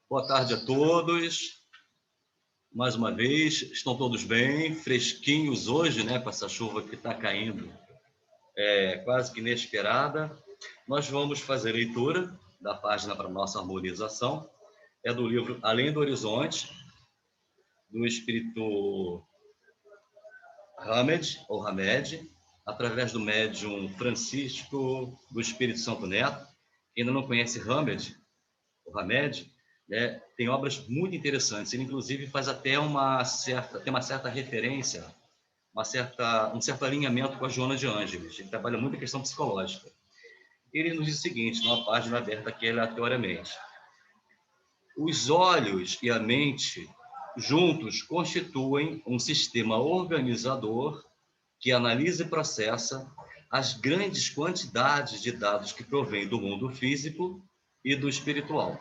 Boa tarde a todos. Mais uma vez, estão todos bem, fresquinhos hoje, né? Com essa chuva que está caindo, quase que inesperada. Nós vamos fazer leitura da página para nossa harmonização. É do livro Além do Horizonte, do espírito Hamed, ou Hamed, através do médium Francisco do Espírito Santo Neto. Quem ainda não conhece Hamed, o Hamed, tem obras muito interessantes. Ele, inclusive, faz até tem uma certa referência, um certo alinhamento com a Joana de Ângeles. Ele trabalha muito a questão psicológica. Ele nos diz o seguinte, numa página aberta aqui aleatoriamente: os olhos e a mente juntos constituem um sistema organizador que analisa e processa as grandes quantidades de dados que provêm do mundo físico e do espiritual.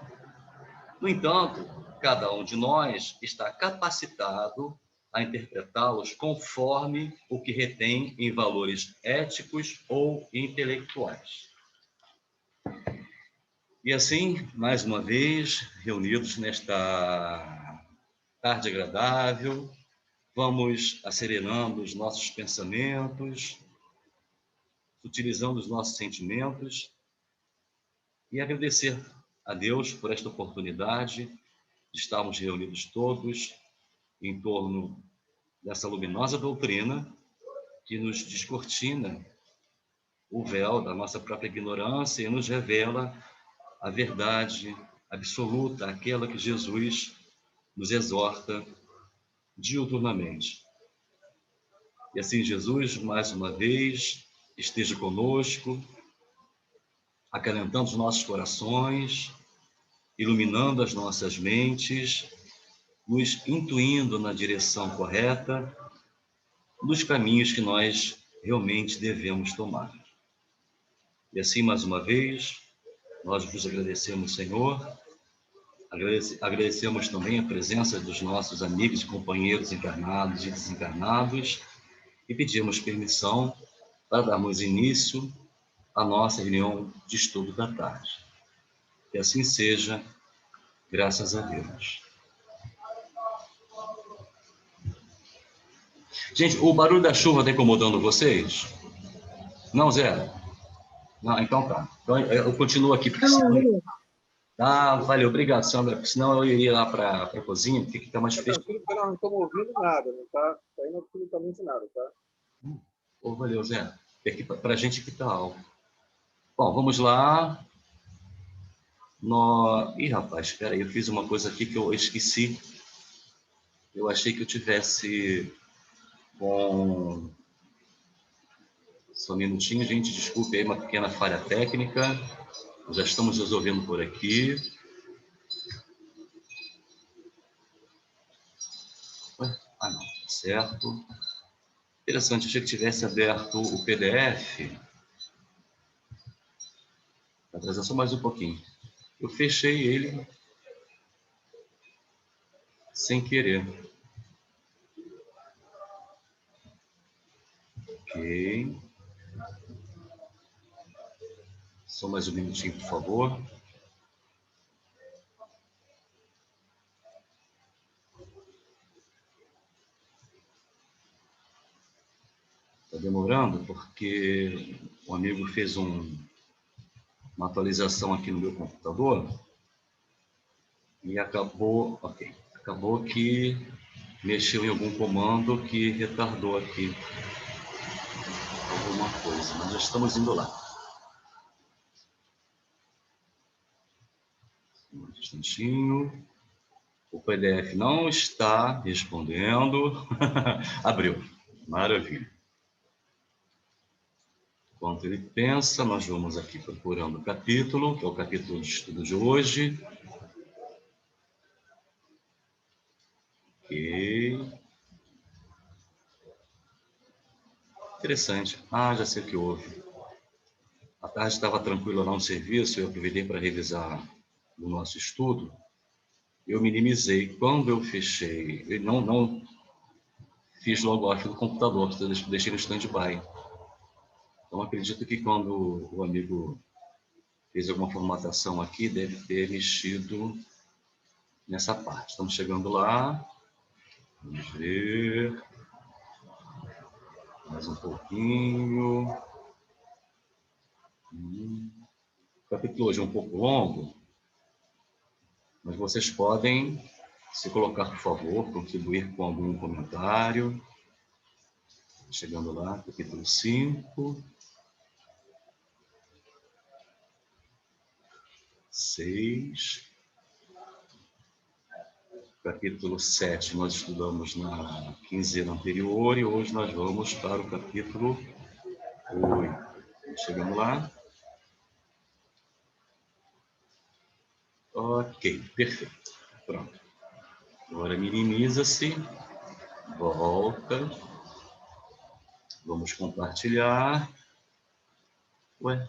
No entanto, cada um de nós está capacitado a interpretá-los conforme o que retém em valores éticos ou intelectuais. E assim, mais uma vez, reunidos nesta tarde agradável, vamos acerenando os nossos pensamentos, utilizando os nossos sentimentos e agradecer a Deus por esta oportunidade de estarmos reunidos todos em torno dessa luminosa doutrina que nos descortina o véu da nossa própria ignorância e nos revela a verdade absoluta, aquela que Jesus nos exorta diuturnamente. E assim, Jesus, mais uma vez, esteja conosco, acalentando os nossos corações, iluminando as nossas mentes, nos intuindo na direção correta, nos caminhos que nós realmente devemos tomar. E assim, mais uma vez, nós vos agradecemos, Senhor, agradecemos também a presença dos nossos amigos e companheiros encarnados e desencarnados e pedimos permissão para darmos início à nossa reunião de estudo da tarde. Que assim seja, graças a Deus. Gente, o barulho da chuva está incomodando vocês? Não, Zé? Não, então tá. Então eu continuo aqui, porque senão... Ah, valeu, obrigado, Sandra, porque senão eu iria lá para a cozinha, porque fica mais fresco. Não estamos ouvindo nada, não está saindo absolutamente nada, tá? Valeu, Zé. Para a gente que está alto. Bom, vamos lá. Ih, rapaz, espera aí, eu fiz uma coisa aqui que eu esqueci. Eu achei que eu tivesse com... Só um minutinho, gente, desculpe aí, uma pequena falha técnica. Já estamos resolvendo por aqui. Ah, não, certo. Interessante, achei que tivesse aberto o PDF. Vou trazer só mais um pouquinho. Eu fechei ele sem querer. Ok. Só mais um minutinho, por favor. Está demorando porque um amigo fez uma atualização aqui no meu computador e acabou que mexeu em algum comando que retardou aqui alguma coisa, mas já estamos indo lá. Um instantinho. O PDF não está respondendo. Abriu. Maravilha. Enquanto ele pensa, nós vamos aqui procurando o capítulo, que é o capítulo de estudo de hoje. Ok. Interessante. Ah, já sei o que houve. A tarde estava tranquila lá no serviço, eu aproveitei para revisar o nosso estudo. Eu minimizei. Quando eu fechei, eu não fiz logo off do computador, deixei no stand-by. Então, acredito que quando o amigo fez alguma formatação aqui, deve ter mexido nessa parte. Estamos chegando lá. Vamos ver. Mais um pouquinho. O capítulo hoje é um pouco longo, mas vocês podem se colocar, por favor, contribuir com algum comentário. Chegando lá, capítulo 5. 6. Capítulo 7 nós estudamos na quinzena anterior e hoje nós vamos para o capítulo 8. Chegamos lá. Ok, perfeito. Pronto. Agora minimiza-se. Volta. Vamos compartilhar. Ué,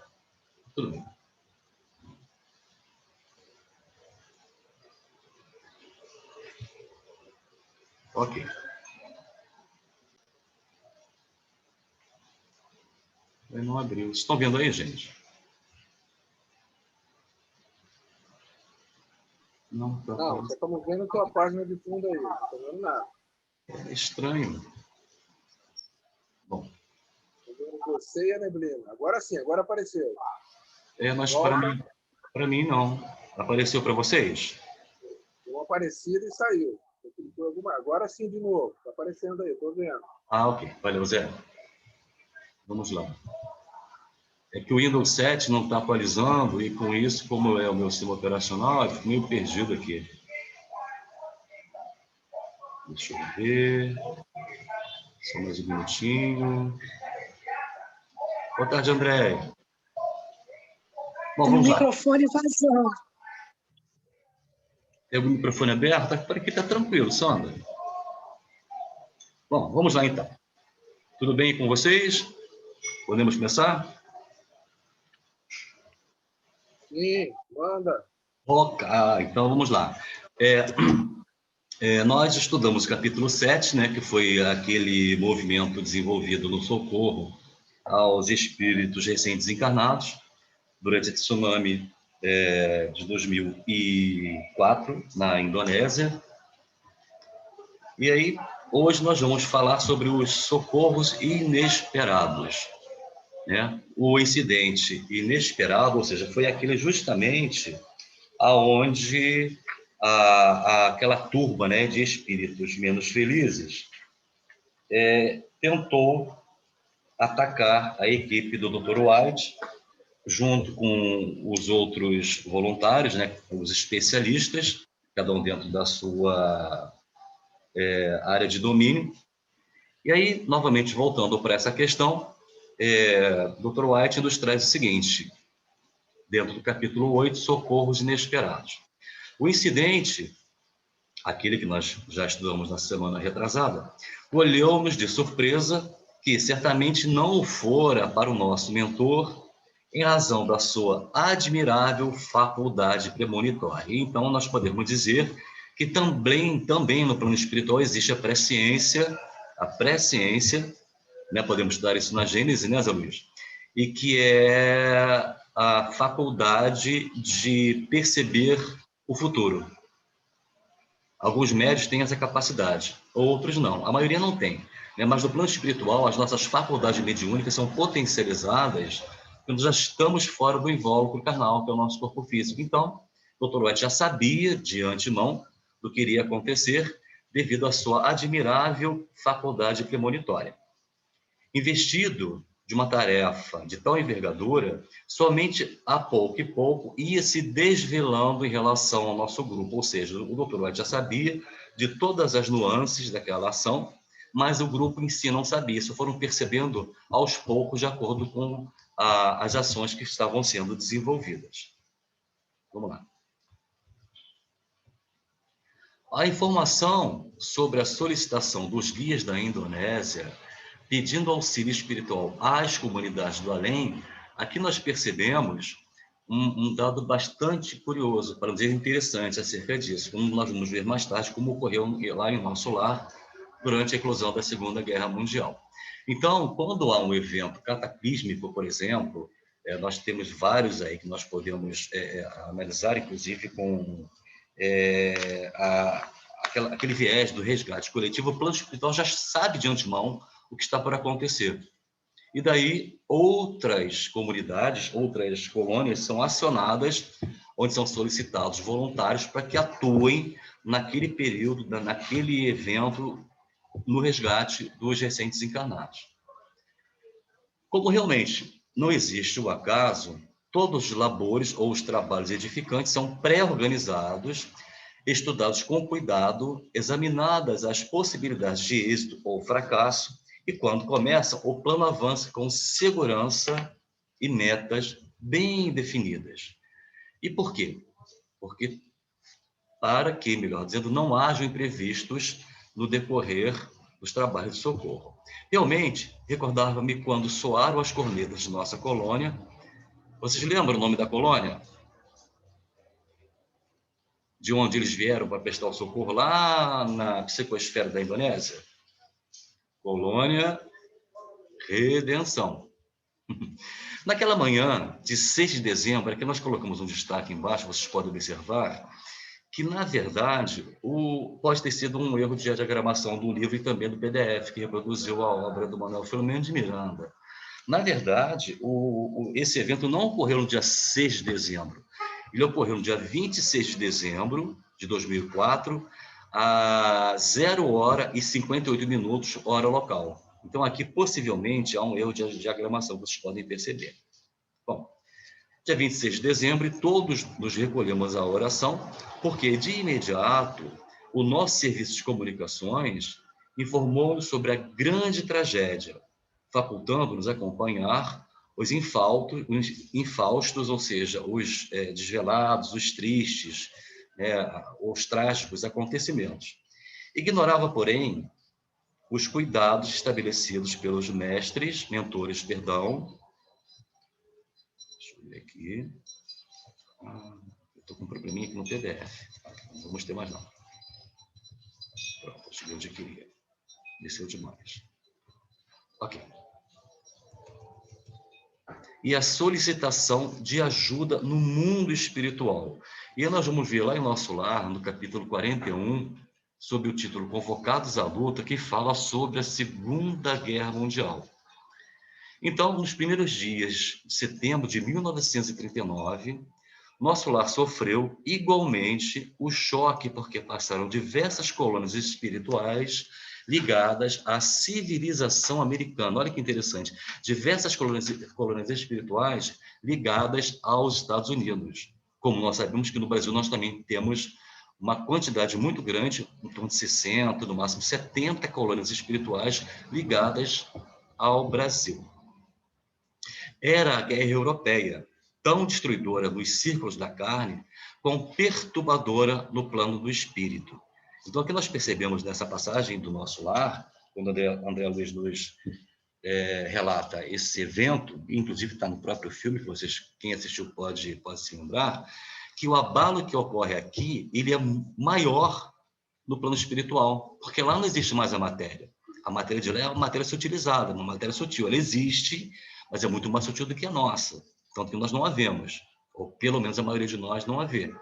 tudo bem. Ok. Não abriu. Vocês estão vendo aí, gente? Não, tá. Não, só estamos vendo a tua página de fundo aí. Não estou vendo nada. É estranho. Bom. Estou vendo você e a neblina. Agora sim, agora apareceu. Mas para mim não. Apareceu para vocês? Deu uma aparecida e saiu. Agora sim, de novo. Está aparecendo aí, estou vendo. Ok. Valeu, Zé. Vamos lá. É que o Windows 7 não está atualizando e com isso, como é o meu sistema operacional, eu fico meio perdido aqui. Deixa eu ver. Só mais um minutinho. Boa tarde, André. Bom, vamos lá. Microfone vazio. Tem o microfone aberto? Por aqui está tranquilo, Sandra. Bom, vamos lá então. Tudo bem com vocês? Podemos começar? Sim, manda. Ok, então vamos lá. Nós estudamos o capítulo 7, né, que foi aquele movimento desenvolvido no socorro aos espíritos recém-desencarnados durante o tsunami de 2004 na Indonésia. E aí, hoje nós vamos falar sobre os socorros inesperados, né? O incidente inesperado, ou seja, foi aquele justamente aonde aquela turba, né, de espíritos menos felizes tentou atacar a equipe do Dr. White, junto com os outros voluntários, né, os especialistas, cada um dentro da sua área de domínio. E aí, novamente, voltando para essa questão, Dr. White nos traz o seguinte, dentro do capítulo 8, socorros inesperados. O incidente, aquele que nós já estudamos na semana retrasada, colheu-nos de surpresa que certamente não o fora para o nosso mentor em razão da sua admirável faculdade premonitória. Então, nós podemos dizer que também no plano espiritual existe a presciência, né, podemos estudar isso na Gênese, né, Zé Luiz? E que é a faculdade de perceber o futuro. Alguns médios têm essa capacidade, outros não. A maioria não tem. Né? Mas no plano espiritual, as nossas faculdades mediúnicas são potencializadas quando já estamos fora do invólucro carnal, que é o nosso corpo físico. Então, o Dr. White já sabia de antemão do que iria acontecer devido à sua admirável faculdade premonitória. Investido de uma tarefa de tal envergadura, somente a pouco e pouco ia se desvelando em relação ao nosso grupo, ou seja, o Dr. White já sabia de todas as nuances daquela ação, mas o grupo em si não sabia, só foram percebendo aos poucos de acordo com as ações que estavam sendo desenvolvidas. Vamos lá. A informação sobre a solicitação dos guias da Indonésia pedindo auxílio espiritual às comunidades do além, aqui nós percebemos um dado bastante curioso, para dizer interessante acerca disso, como nós vamos ver mais tarde, como ocorreu lá em nosso lar durante a eclosão da Segunda Guerra Mundial. Então, quando há um evento cataclísmico, por exemplo, nós temos vários aí que nós podemos analisar, inclusive com aquele viés do resgate coletivo, o plano espiritual já sabe de antemão o que está por acontecer. E daí outras comunidades, outras colônias são acionadas, onde são solicitados voluntários para que atuem naquele período, naquele evento, no resgate dos recentes encarnados. Como realmente não existe o acaso, todos os labores ou os trabalhos edificantes são pré-organizados, estudados com cuidado, examinadas as possibilidades de êxito ou fracasso, e quando começa, o plano avança com segurança e metas bem definidas. E por quê? Porque para que, melhor dizendo, não hajam imprevistos no decorrer dos trabalhos de socorro. Realmente, recordava-me quando soaram as cornetas de nossa colônia. Vocês lembram o nome da colônia? De onde eles vieram para prestar o socorro lá na psicosfera da Indonésia? Colônia Redenção. Naquela manhã de 6 de dezembro, aqui nós colocamos um destaque embaixo, vocês podem observar, que, na verdade, pode ter sido um erro de diagramação do livro e também do PDF, que reproduziu a obra do Manuel Filomeno de Miranda. Na verdade, esse evento não ocorreu no dia 6 de dezembro. Ele ocorreu no dia 26 de dezembro de 2004, a 0h58, hora local. Então, aqui, possivelmente, há um erro de diagramação, vocês podem perceber. Bom, dia 26 de dezembro, todos nos recolhemos à oração, porque, de imediato, o nosso serviço de comunicações informou-nos sobre a grande tragédia, facultando-nos acompanhar os infaustos, ou seja, os desvelados, os tristes, os trágicos acontecimentos. Ignorava, porém, os cuidados estabelecidos pelos mentores, perdão. Deixa eu ver aqui. Eu estou com um probleminha aqui no PDF. Não vamos ter mais, não. Pronto, cheguei onde eu queria. Desceu demais. Ok. E a solicitação de ajuda no mundo espiritual. E nós vamos ver lá em Nosso Lar, no capítulo 41, sob o título Convocados à Luta, que fala sobre a Segunda Guerra Mundial. Então, nos primeiros dias de setembro de 1939, Nosso Lar sofreu igualmente o choque, porque passaram diversas colônias espirituais ligadas à civilização americana. Olha que interessante, diversas colônias espirituais ligadas aos Estados Unidos. Como nós sabemos que no Brasil nós também temos uma quantidade muito grande, em torno de 60, no máximo 70 colônias espirituais ligadas ao Brasil. Era a guerra europeia, tão destruidora nos círculos da carne, quão perturbadora no plano do espírito. Então, o que nós percebemos nessa passagem do Nosso Lar, quando André Luiz nos relata esse evento, inclusive está no próprio filme, que vocês, quem assistiu pode se lembrar, que o abalo que ocorre aqui, ele é maior no plano espiritual, porque lá não existe mais a matéria. A matéria de lá é uma matéria sutilizada, uma matéria sutil. Ela existe, mas é muito mais sutil do que a nossa. Tanto que nós não a vemos, ou pelo menos a maioria de nós não a vê.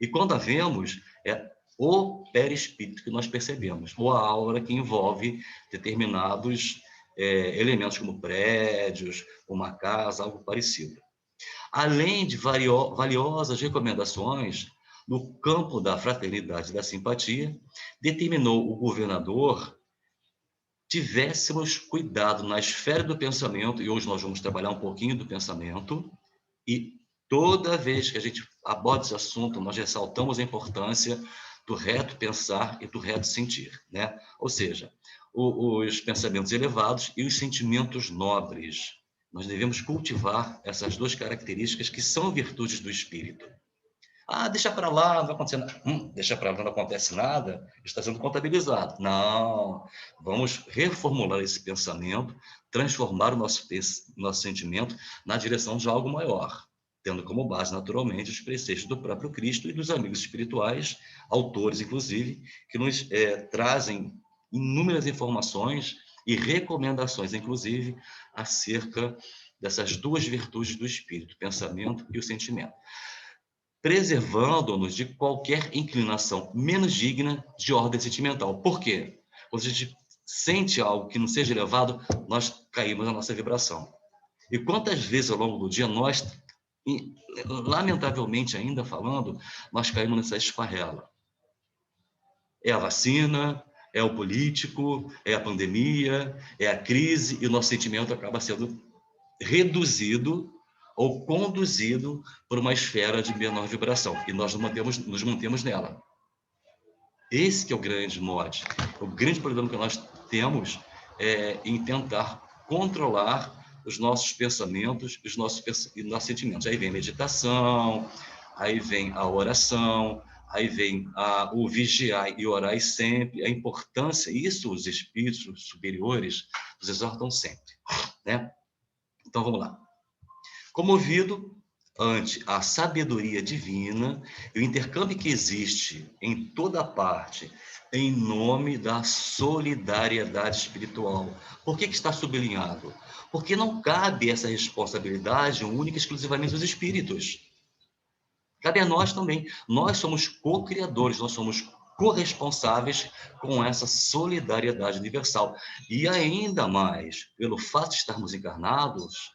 E quando a vemos, é o perispírito que nós percebemos, ou a aura que envolve determinados elementos como prédios, uma casa, algo parecido. Além de valiosas recomendações, no campo da fraternidade e da simpatia, determinou o governador tivéssemos cuidado na esfera do pensamento, e hoje nós vamos trabalhar um pouquinho do pensamento, e toda vez que a gente aborda esse assunto, nós ressaltamos a importância do reto pensar e do reto sentir, né? Ou seja, os pensamentos elevados e os sentimentos nobres. Nós devemos cultivar essas duas características que são virtudes do espírito. Ah, deixa para lá, não vai acontecer nada. Deixa para lá, não acontece nada, está sendo contabilizado. Não, vamos reformular esse pensamento, transformar o nosso sentimento na direção de algo maior, tendo como base, naturalmente, os preceitos do próprio Cristo e dos amigos espirituais, autores, inclusive, que nos trazem inúmeras informações e recomendações, inclusive, acerca dessas duas virtudes do espírito, o pensamento e o sentimento. preservando-nos de qualquer inclinação menos digna de ordem sentimental. Por quê? Quando a gente sente algo que não seja elevado, nós caímos na nossa vibração. E quantas vezes ao longo do dia nós, lamentavelmente ainda falando, nós caímos nessa esparrela? É a vacina, é o político, é a pandemia, é a crise, e o nosso sentimento acaba sendo reduzido ou conduzido por uma esfera de menor vibração, e nós nos mantemos nela. Esse que é o grande mote. O grande problema que nós temos é em tentar controlar os nossos pensamentos e os nossos sentimentos. Aí vem a meditação, aí vem a oração, aí vem o vigiar e orar sempre, a importância, isso os espíritos superiores nos exortam sempre, né? Então, vamos lá. Comovido ante a sabedoria divina e o intercâmbio que existe em toda parte, em nome da solidariedade espiritual. Por que está sublinhado? Porque não cabe essa responsabilidade única e exclusivamente aos espíritos. Cabe a nós também. Nós somos co-criadores, nós somos corresponsáveis com essa solidariedade universal. E ainda mais, pelo fato de estarmos encarnados,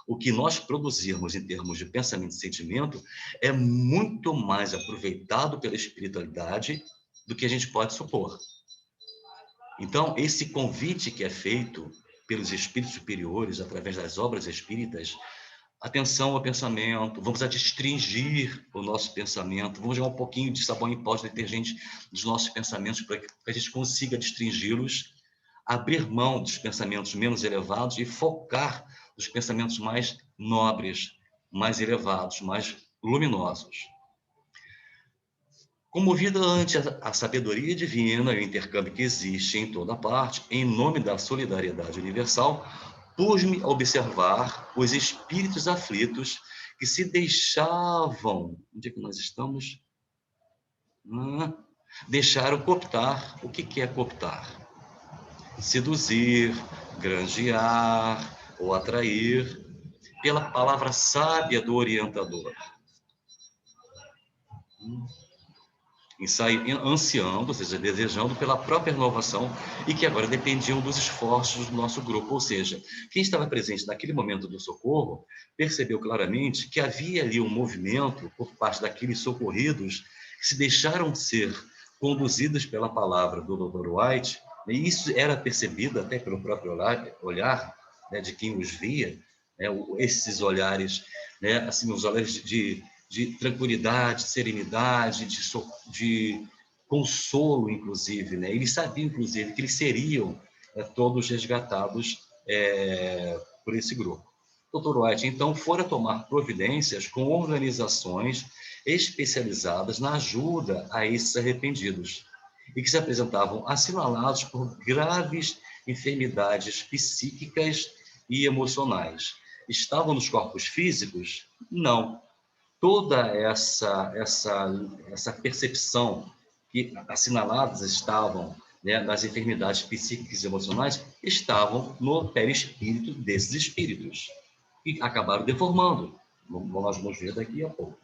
o que nós produzirmos em termos de pensamento e sentimento é muito mais aproveitado pela espiritualidade do que a gente pode supor. Então, esse convite que é feito pelos espíritos superiores, através das obras espíritas, atenção ao pensamento, vamos adstringir o nosso pensamento, vamos jogar um pouquinho de sabão em pó de detergente dos nossos pensamentos para que a gente consiga adstringi-los, abrir mão dos pensamentos menos elevados e focar nos pensamentos mais nobres, mais elevados, mais luminosos. Comovida ante a sabedoria divina e o intercâmbio que existe em toda parte, em nome da solidariedade universal, pus-me a observar os espíritos aflitos que se deixavam... Onde é que nós estamos? Deixaram cooptar. O que é cooptar? Seduzir, granjear ou atrair pela palavra sábia do orientador. Ansiando, ou seja, desejando pela própria renovação e que agora dependiam dos esforços do nosso grupo. Ou seja, quem estava presente naquele momento do socorro percebeu claramente que havia ali um movimento por parte daqueles socorridos que se deixaram ser conduzidos pela palavra do Dr. White, e isso era percebido até pelo próprio olhar, né, de quem os via, né, esses olhares, né, assim, os olhares de tranquilidade, serenidade, de consolo, inclusive, né? Eles sabiam, inclusive, que eles seriam todos resgatados por esse grupo. Dr. White, então, fora tomar providências com organizações especializadas na ajuda a esses arrependidos e que se apresentavam assinalados por graves enfermidades psíquicas e emocionais. Estavam nos corpos físicos? Não. Toda essa percepção que assinaladas estavam, né, das enfermidades psíquicas e emocionais, estavam no perispírito desses espíritos, e acabaram deformando. Nós vamos ver daqui a pouco.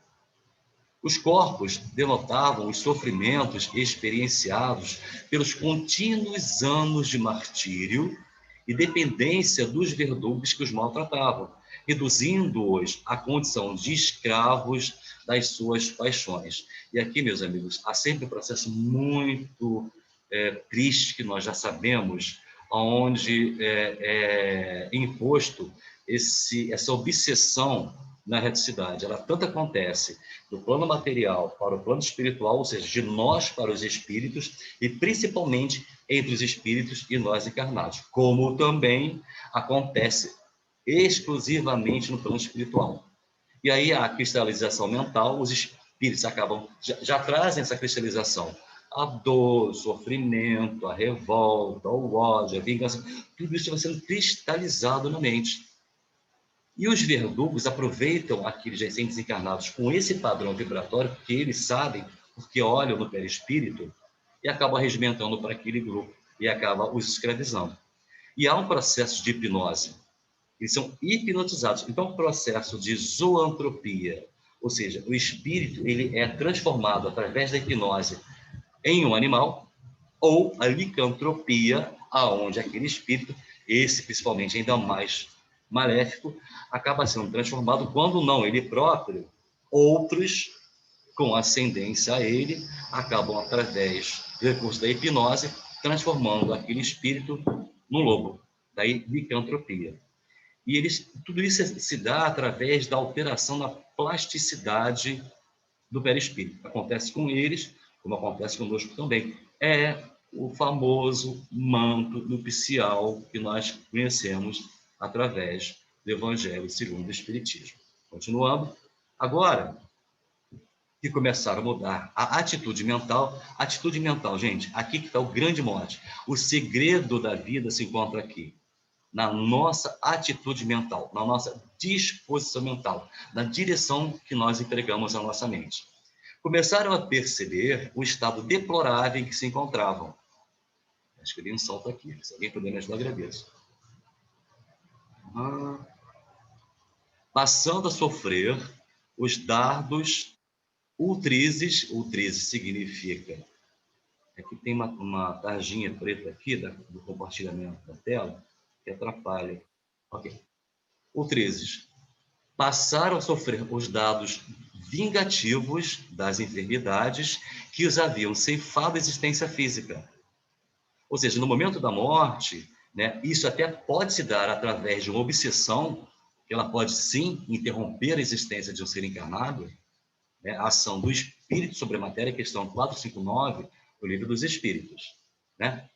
Os corpos denotavam os sofrimentos experienciados pelos contínuos anos de martírio e dependência dos verdugos que os maltratavam, reduzindo-os à condição de escravos das suas paixões. E aqui, meus amigos, há sempre um processo muito triste, que nós já sabemos, onde é imposto essa obsessão na reticidade. Ela tanto acontece do plano material para o plano espiritual, ou seja, de nós para os espíritos, e principalmente entre os espíritos e nós encarnados, como também acontece exclusivamente no plano espiritual. E aí a cristalização mental, os espíritos acabam, já trazem essa cristalização. A dor, o sofrimento, a revolta, o ódio, a vingança, tudo isso vai sendo cristalizado na mente. E os verdugos aproveitam aqueles recentes encarnados com esse padrão vibratório, porque eles sabem, porque olham no perispírito, e acabam regimentando para aquele grupo, e acabam os escravizando. E há um processo de hipnose. Eles são hipnotizados. Então, o processo de zoantropia, Ou seja, o espírito ele é transformado através da hipnose em um animal, ou a licantropia, aonde aquele espírito, esse principalmente ainda mais maléfico, acaba sendo transformado, quando não ele próprio, outros com ascendência a ele, acabam através do recurso da hipnose, transformando aquele espírito num lobo, daí licantropia. E tudo isso se dá através da alteração na plasticidade do perispírito. Acontece com eles, como acontece conosco também. É o famoso manto nupcial que nós conhecemos através do Evangelho segundo o Espiritismo. Continuando. Agora, que começaram a mudar a atitude mental, gente, aqui que está o grande mote. O segredo da vida se encontra aqui, na nossa atitude mental, na nossa disposição mental, na direção que nós entregamos à nossa mente. Começaram a perceber o estado deplorável em que se encontravam. Acho que eu dei um salto aqui. Se alguém puder me ajudar, agradeço. Passando a sofrer os dardos ultrizes. Ultrizes significa... Aqui tem uma tarjinha preta aqui do compartilhamento da tela que atrapalha. Ok. Ultrizes. Passaram a sofrer os dados vingativos das enfermidades que os haviam ceifado a existência física. Ou seja, no momento da morte, né, isso até pode se dar através de uma obsessão, que ela pode sim interromper a existência de um ser encarnado, né, a ação do espírito sobre a matéria, questão 459 do Livro dos Espíritos, né?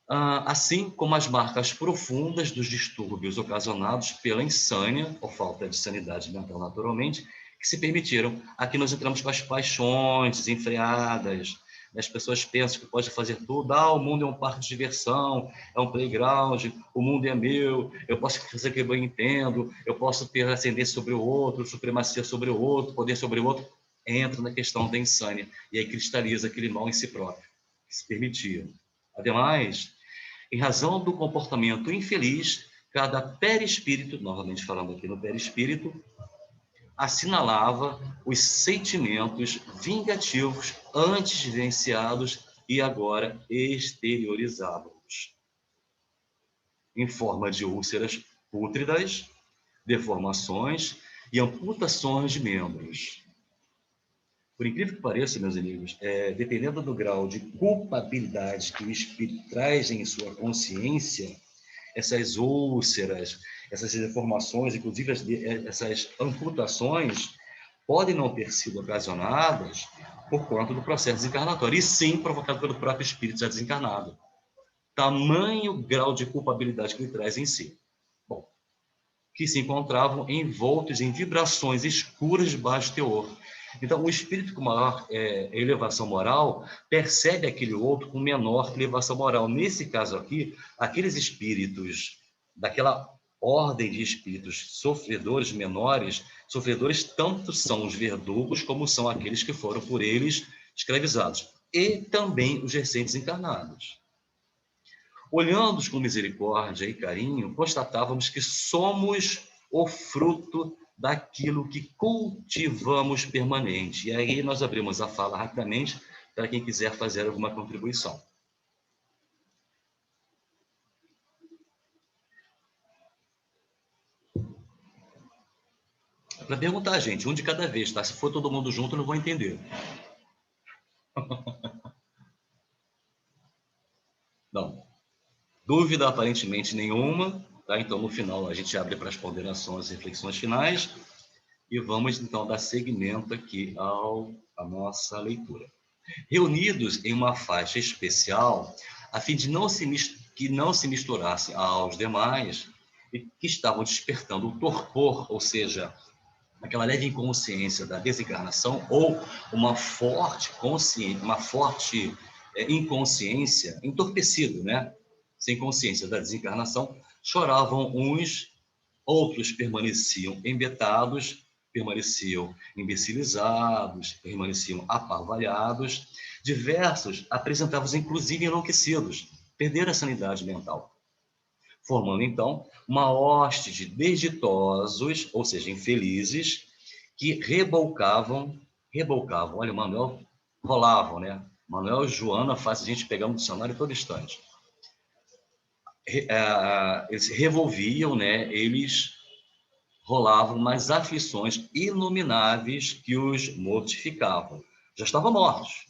Assim como as marcas profundas dos distúrbios ocasionados pela insânia, ou falta de sanidade mental naturalmente, que se permitiram. Aqui nós entramos com as paixões desenfreadas. As pessoas pensam que pode fazer tudo. O mundo é um parque de diversão, é um playground, o mundo é meu, eu posso fazer o que eu entendo, eu posso ter ascendência sobre o outro, supremacia sobre o outro, poder sobre o outro. Entra na questão da insânia, e aí cristaliza aquele mal em si próprio, que se permitia. Ademais, em razão do comportamento infeliz, cada perispírito, novamente falando aqui no perispírito, assinalava os sentimentos vingativos antes vivenciados e agora exteriorizados, em forma de úlceras pútridas, deformações e amputações de membros. Por incrível que pareça, meus amigos, dependendo do grau de culpabilidade que o espírito traz em sua consciência, essas úlceras, essas deformações, inclusive essas amputações, podem não ter sido ocasionadas por conta do processo desencarnatório, e sim provocado pelo próprio espírito já desencarnado. Tamanho grau de culpabilidade que ele traz em si. Bom, que se encontravam envoltos em vibrações escuras de baixo teor. Então, o espírito com maior elevação moral percebe aquele outro com menor elevação moral. Nesse caso aqui, aqueles espíritos, daquela ordem de espíritos sofredores menores, sofredores tanto são os verdugos como são aqueles que foram por eles escravizados. E também os recentes encarnados. Olhando-os com misericórdia e carinho, constatávamos que somos o fruto daquilo que cultivamos permanente. E aí nós abrimos a fala rapidamente para quem quiser fazer alguma contribuição. Para perguntar, gente, um de cada vez, tá? Se for todo mundo junto, eu não vou entender. Não. Dúvida aparentemente nenhuma, tá? Então no final a gente abre para as ponderações e reflexões finais e vamos então dar seguimento aqui à nossa leitura. Reunidos em uma faixa especial, a fim de que não se misturassem aos demais e que estavam despertando o torpor, ou seja, aquela leve inconsciência da desencarnação ou uma forte inconsciência, entorpecido, né? Sem consciência da desencarnação, choravam uns, outros permaneciam embetados, permaneciam imbecilizados, permaneciam aparvalhados, diversos apresentavam-se inclusive enlouquecidos, perderam a sanidade mental, formando então uma hoste de desditosos, ou seja, infelizes, que rebocavam, olha, o Manuel, rolavam, né? Manuel e Joana faz a gente pegar um dicionário todo instante. Eles revolviam, né? Eles rolavam nas aflições inomináveis que os mortificavam. Já estavam mortos,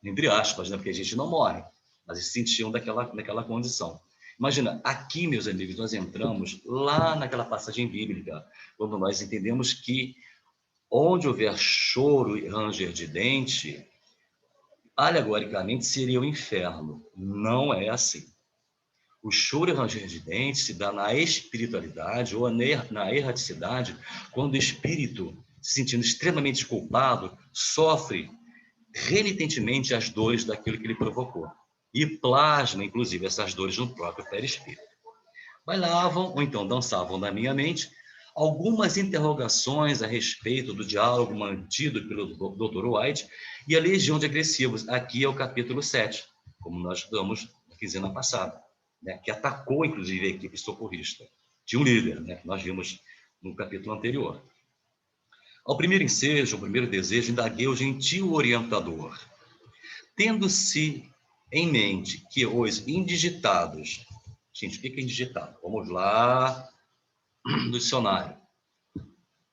entre aspas, né? Porque a gente não morre, mas eles se sentiam naquela condição. Imagina, aqui, meus amigos, nós entramos lá naquela passagem bíblica, quando nós entendemos que onde houver choro e ranger de dente, alegoricamente seria o inferno. Não é assim. O choro e ranger de dentes se dá na espiritualidade ou na erraticidade, quando o espírito, se sentindo extremamente culpado, sofre renitentemente as dores daquilo que ele provocou. E plasma, inclusive, essas dores no próprio perispírito. Bailavam, ou então dançavam na minha mente, algumas interrogações a respeito do diálogo mantido pelo Dr. White e a legião de agressivos. Aqui é o capítulo 7, como nós estudamos na quinzena passada, né, que atacou, inclusive, a equipe socorrista. Tinha um líder, né, que nós vimos no capítulo anterior. Ao primeiro ensejo, ao primeiro desejo, indaguei o gentil orientador. Tendo-se em mente que os indigitados... Gente, o que é indigitado? Vamos lá no dicionário.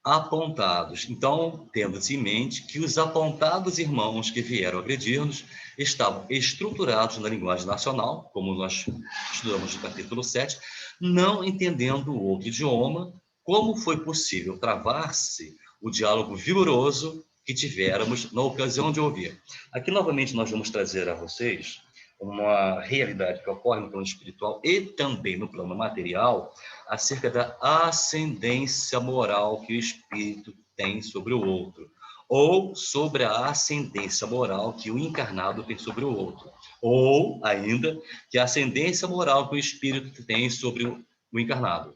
Apontados. Então, tendo-se em mente que os apontados irmãos que vieram agredir-nos estavam estruturados na linguagem nacional, como nós estudamos no capítulo 7, não entendendo o outro idioma, como foi possível travar-se o diálogo vigoroso que tivéramos na ocasião de ouvir. Aqui, novamente, nós vamos trazer a vocês uma realidade que ocorre no plano espiritual e também no plano material, acerca da ascendência moral que o espírito tem sobre o outro, ou sobre a ascendência moral que o encarnado tem sobre o outro, ou ainda que a ascendência moral que o espírito tem sobre o encarnado.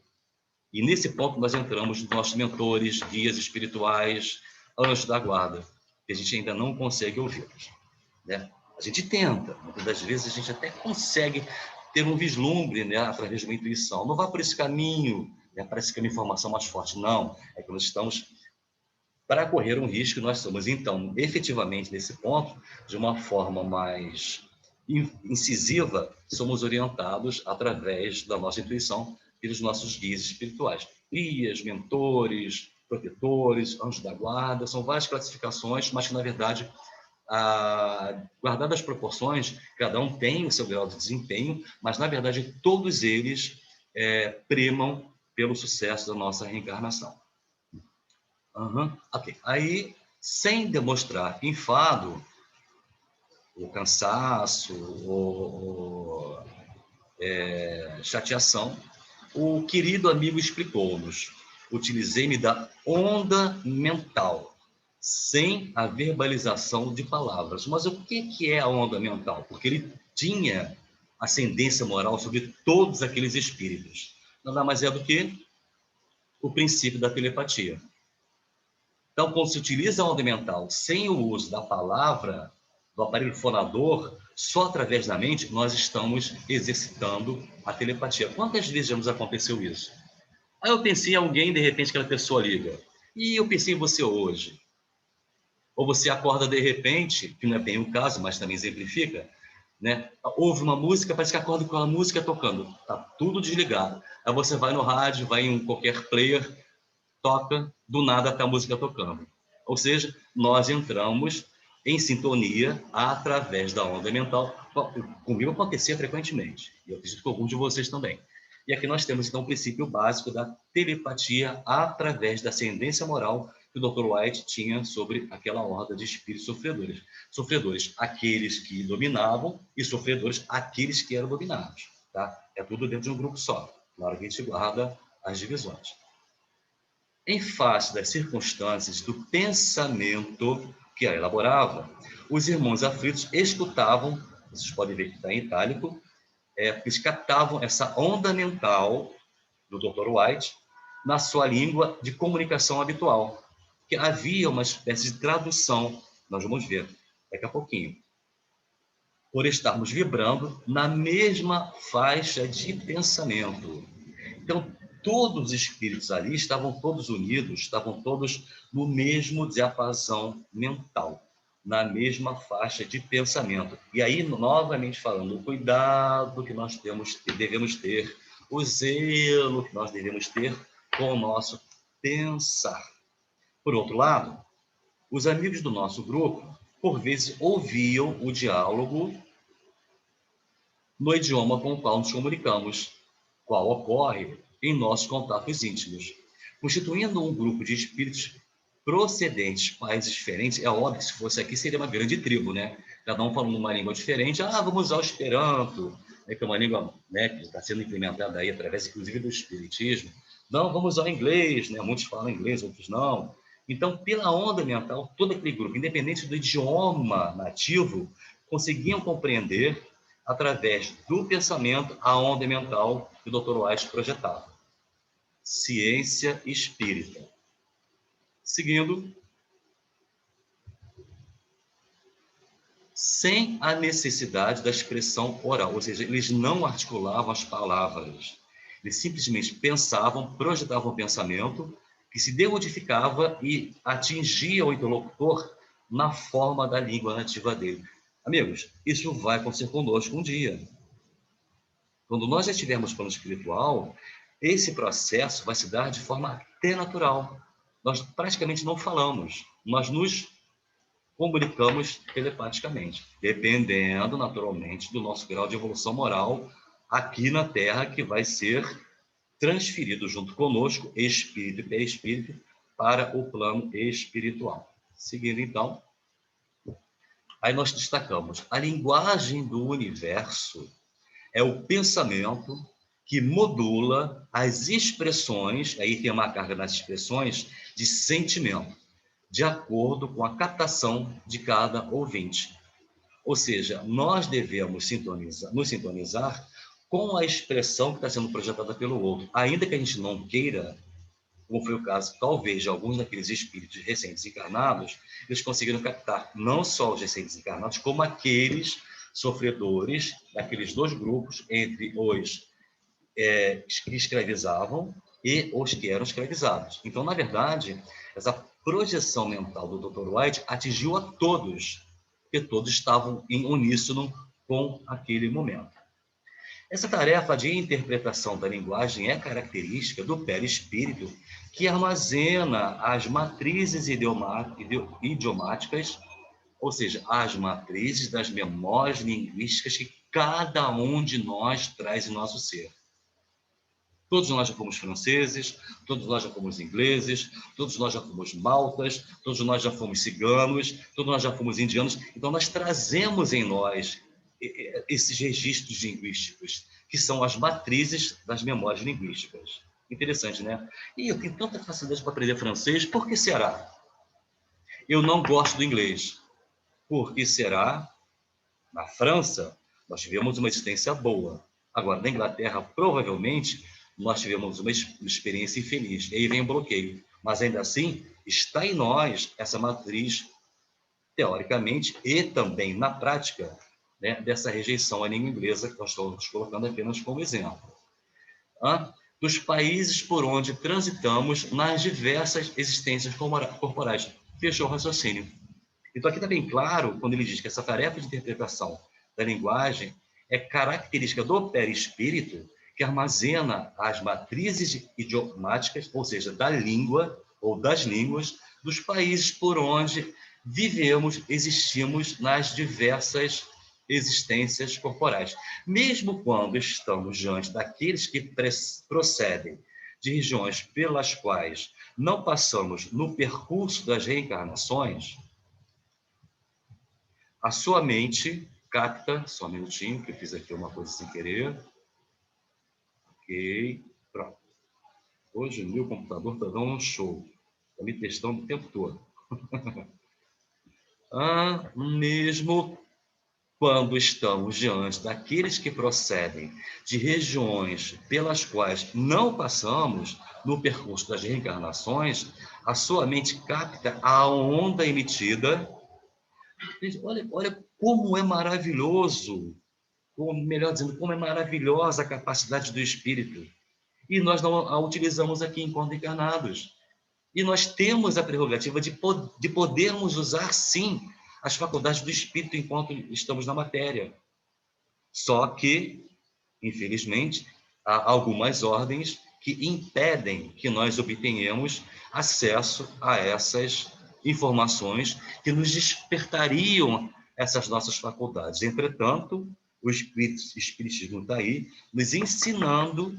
E nesse ponto nós entramos nos nossos mentores, guias espirituais, anjos da guarda, que a gente ainda não consegue ouvi-los, né? A gente tenta, muitas das vezes a gente até consegue ter um vislumbre, né, através de uma intuição. Não vá por esse caminho, né, parece que é uma informação mais forte. Não, é que nós estamos para correr um risco, nós somos, então, efetivamente, nesse ponto, de uma forma mais incisiva, somos orientados através da nossa intuição pelos nossos guias espirituais. Guias, mentores, protetores, anjos da guarda, são várias classificações, mas que, na verdade, guardadas as proporções, cada um tem o seu grau de desempenho, mas, na verdade, todos eles primam pelo sucesso da nossa reencarnação. Ok. Aí, sem demonstrar enfado, ou cansaço, ou chateação, o querido amigo explicou-nos: utilizei-me da onda mental, sem a verbalização de palavras. Mas o que é a onda mental? Porque ele tinha ascendência moral sobre todos aqueles espíritos. Nada mais é do que o princípio da telepatia. Então, quando se utiliza a onda mental sem o uso da palavra, do aparelho fonador, só através da mente, nós estamos exercitando a telepatia. Quantas vezes já nos aconteceu isso? Aí eu pensei em alguém, de repente aquela pessoa liga. E eu pensei em você hoje. Ou você acorda de repente, que não é bem o caso, mas também exemplifica, né? Ouve uma música, parece que acorda com a música tocando. Tá tudo desligado. Aí você vai no rádio, vai em qualquer player, toca, do nada até a música tocando. Ou seja, nós entramos em sintonia através da onda mental. Comigo acontecia frequentemente, e eu acredito que com alguns de vocês também. E aqui nós temos, então, o princípio básico da telepatia através da ascendência moral que o Dr. White tinha sobre aquela horda de espíritos sofredores. Sofredores, aqueles que dominavam, e sofredores, aqueles que eram dominados. Tá? É tudo dentro de um grupo só. Claro que a gente guarda as divisões. Em face das circunstâncias do pensamento que a elaborava, os irmãos aflitos escutavam, vocês podem ver que está em itálico, eles captavam essa onda mental do Dr. White na sua língua de comunicação habitual, que havia uma espécie de tradução, nós vamos ver daqui a pouquinho, por estarmos vibrando na mesma faixa de pensamento. Então, todos os espíritos ali estavam todos unidos, estavam todos no mesmo diapasão mental, na mesma faixa de pensamento. E aí, novamente falando, o cuidado que nós devemos ter, o zelo que nós devemos ter com o nosso pensar. Por outro lado, os amigos do nosso grupo, por vezes, ouviam o diálogo no idioma com o qual nos comunicamos, qual ocorre em nossos contatos íntimos. Constituindo um grupo de espíritos procedentes de países diferentes, é óbvio que se fosse aqui seria uma grande tribo, né? Cada um falando uma língua diferente. Vamos usar o Esperanto, né, que é uma língua, né, que está sendo implementada aí através, inclusive, do Espiritismo. Não, vamos usar o inglês, né? Muitos falam inglês, outros não. Então, pela onda mental, todo aquele grupo, independente do idioma nativo, conseguiam compreender, através do pensamento, a onda mental que o Dr. White projetava. Ciência espírita. Seguindo, sem a necessidade da expressão oral, ou seja, eles não articulavam as palavras, eles simplesmente pensavam, projetavam o pensamento, que se decodificava e atingia o interlocutor na forma da língua nativa dele. Amigos, isso vai acontecer conosco um dia. Quando nós já estivermos no plano espiritual, esse processo vai se dar de forma até natural. Nós praticamente não falamos, nós nos comunicamos telepaticamente, dependendo naturalmente do nosso grau de evolução moral aqui na Terra, que vai ser transferido junto conosco, espírito e perispírito, para o plano espiritual. Seguindo então, aí nós destacamos a linguagem do universo é o pensamento que modula as expressões, aí tem uma carga nas expressões de sentimento, de acordo com a captação de cada ouvinte. Ou seja, nós devemos nos sintonizar com a expressão que está sendo projetada pelo outro, ainda que a gente não queira, como foi o caso, talvez, de alguns daqueles espíritos recentes encarnados, eles conseguiram captar não só os recentes encarnados, como aqueles sofredores daqueles dois grupos, entre os que escravizavam e os que eram escravizados. Então, na verdade, essa projeção mental do Dr. White atingiu a todos, porque todos estavam em uníssono com aquele momento. Essa tarefa de interpretação da linguagem é característica do perispírito, que armazena as matrizes idiomáticas, ou seja, as matrizes das memórias linguísticas que cada um de nós traz em nosso ser. Todos nós já fomos franceses, todos nós já fomos ingleses, todos nós já fomos maltas, todos nós já fomos ciganos, todos nós já fomos indianos. Então, nós trazemos em nós esses registros linguísticos, que são as matrizes das memórias linguísticas. Interessante, né? E eu tenho tanta facilidade para aprender francês, por que será? Eu não gosto do inglês. Por que será? Na França, nós tivemos uma existência boa. Agora, na Inglaterra, provavelmente, nós tivemos uma experiência infeliz. E aí vem o bloqueio. Mas, ainda assim, está em nós essa matriz, teoricamente, e também na prática, né, dessa rejeição à língua inglesa, que nós estamos colocando apenas como exemplo. Dos países por onde transitamos nas diversas existências corporais. Fechou o raciocínio. Então, aqui está bem claro, quando ele diz que essa tarefa de interpretação da linguagem é característica do perispírito, que armazena as matrizes idiomáticas, ou seja, da língua ou das línguas, dos países por onde vivemos, existimos nas diversas existências corporais. Mesmo quando estamos diante daqueles que procedem de regiões pelas quais não passamos no percurso das reencarnações, a sua mente capta, só um minutinho, que eu fiz aqui uma coisa sem querer. Ok, pronto. Hoje o meu computador está dando um show. Está me testando o tempo todo. Mesmo quando estamos diante daqueles que procedem de regiões pelas quais não passamos no percurso das reencarnações, a sua mente capta a onda emitida. Olha como é maravilhoso, ou melhor dizendo, como é maravilhosa a capacidade do espírito. e nós não a utilizamos aqui enquanto encarnados. E nós temos a prerrogativa de podermos usar, sim, as faculdades do espírito enquanto estamos na matéria. Só que, infelizmente, há algumas ordens que impedem que nós obtenhamos acesso a essas informações que nos despertariam essas nossas faculdades. Entretanto, o Espiritismo está aí nos ensinando,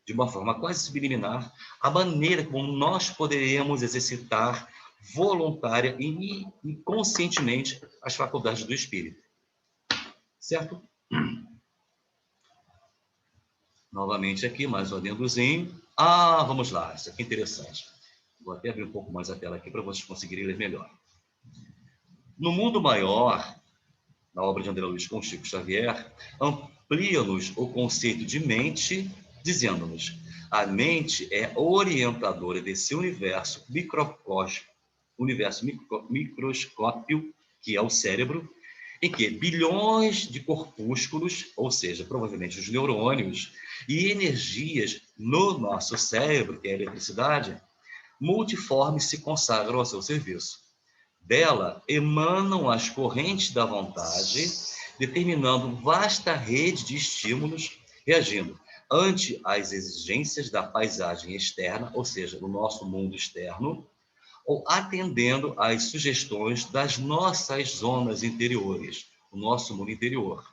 de uma forma quase subliminar, a maneira como nós poderemos exercitar voluntária e conscientemente as faculdades do espírito. Certo? Novamente aqui, mais um adendozinho. Vamos lá, isso aqui é interessante. Vou até abrir um pouco mais a tela aqui para vocês conseguirem ler melhor. No mundo maior, na obra de André Luiz com Chico Xavier, amplia-nos o conceito de mente, dizendo-nos: a mente é orientadora desse universo microscópio, que é o cérebro, em que bilhões de corpúsculos, ou seja, provavelmente os neurônios, e energias no nosso cérebro, que é a eletricidade, multiformes se consagram ao seu serviço. Dela emanam as correntes da vontade, determinando vasta rede de estímulos, reagindo ante as exigências da paisagem externa, ou seja, do nosso mundo externo, ou atendendo às sugestões das nossas zonas interiores, o nosso mundo interior,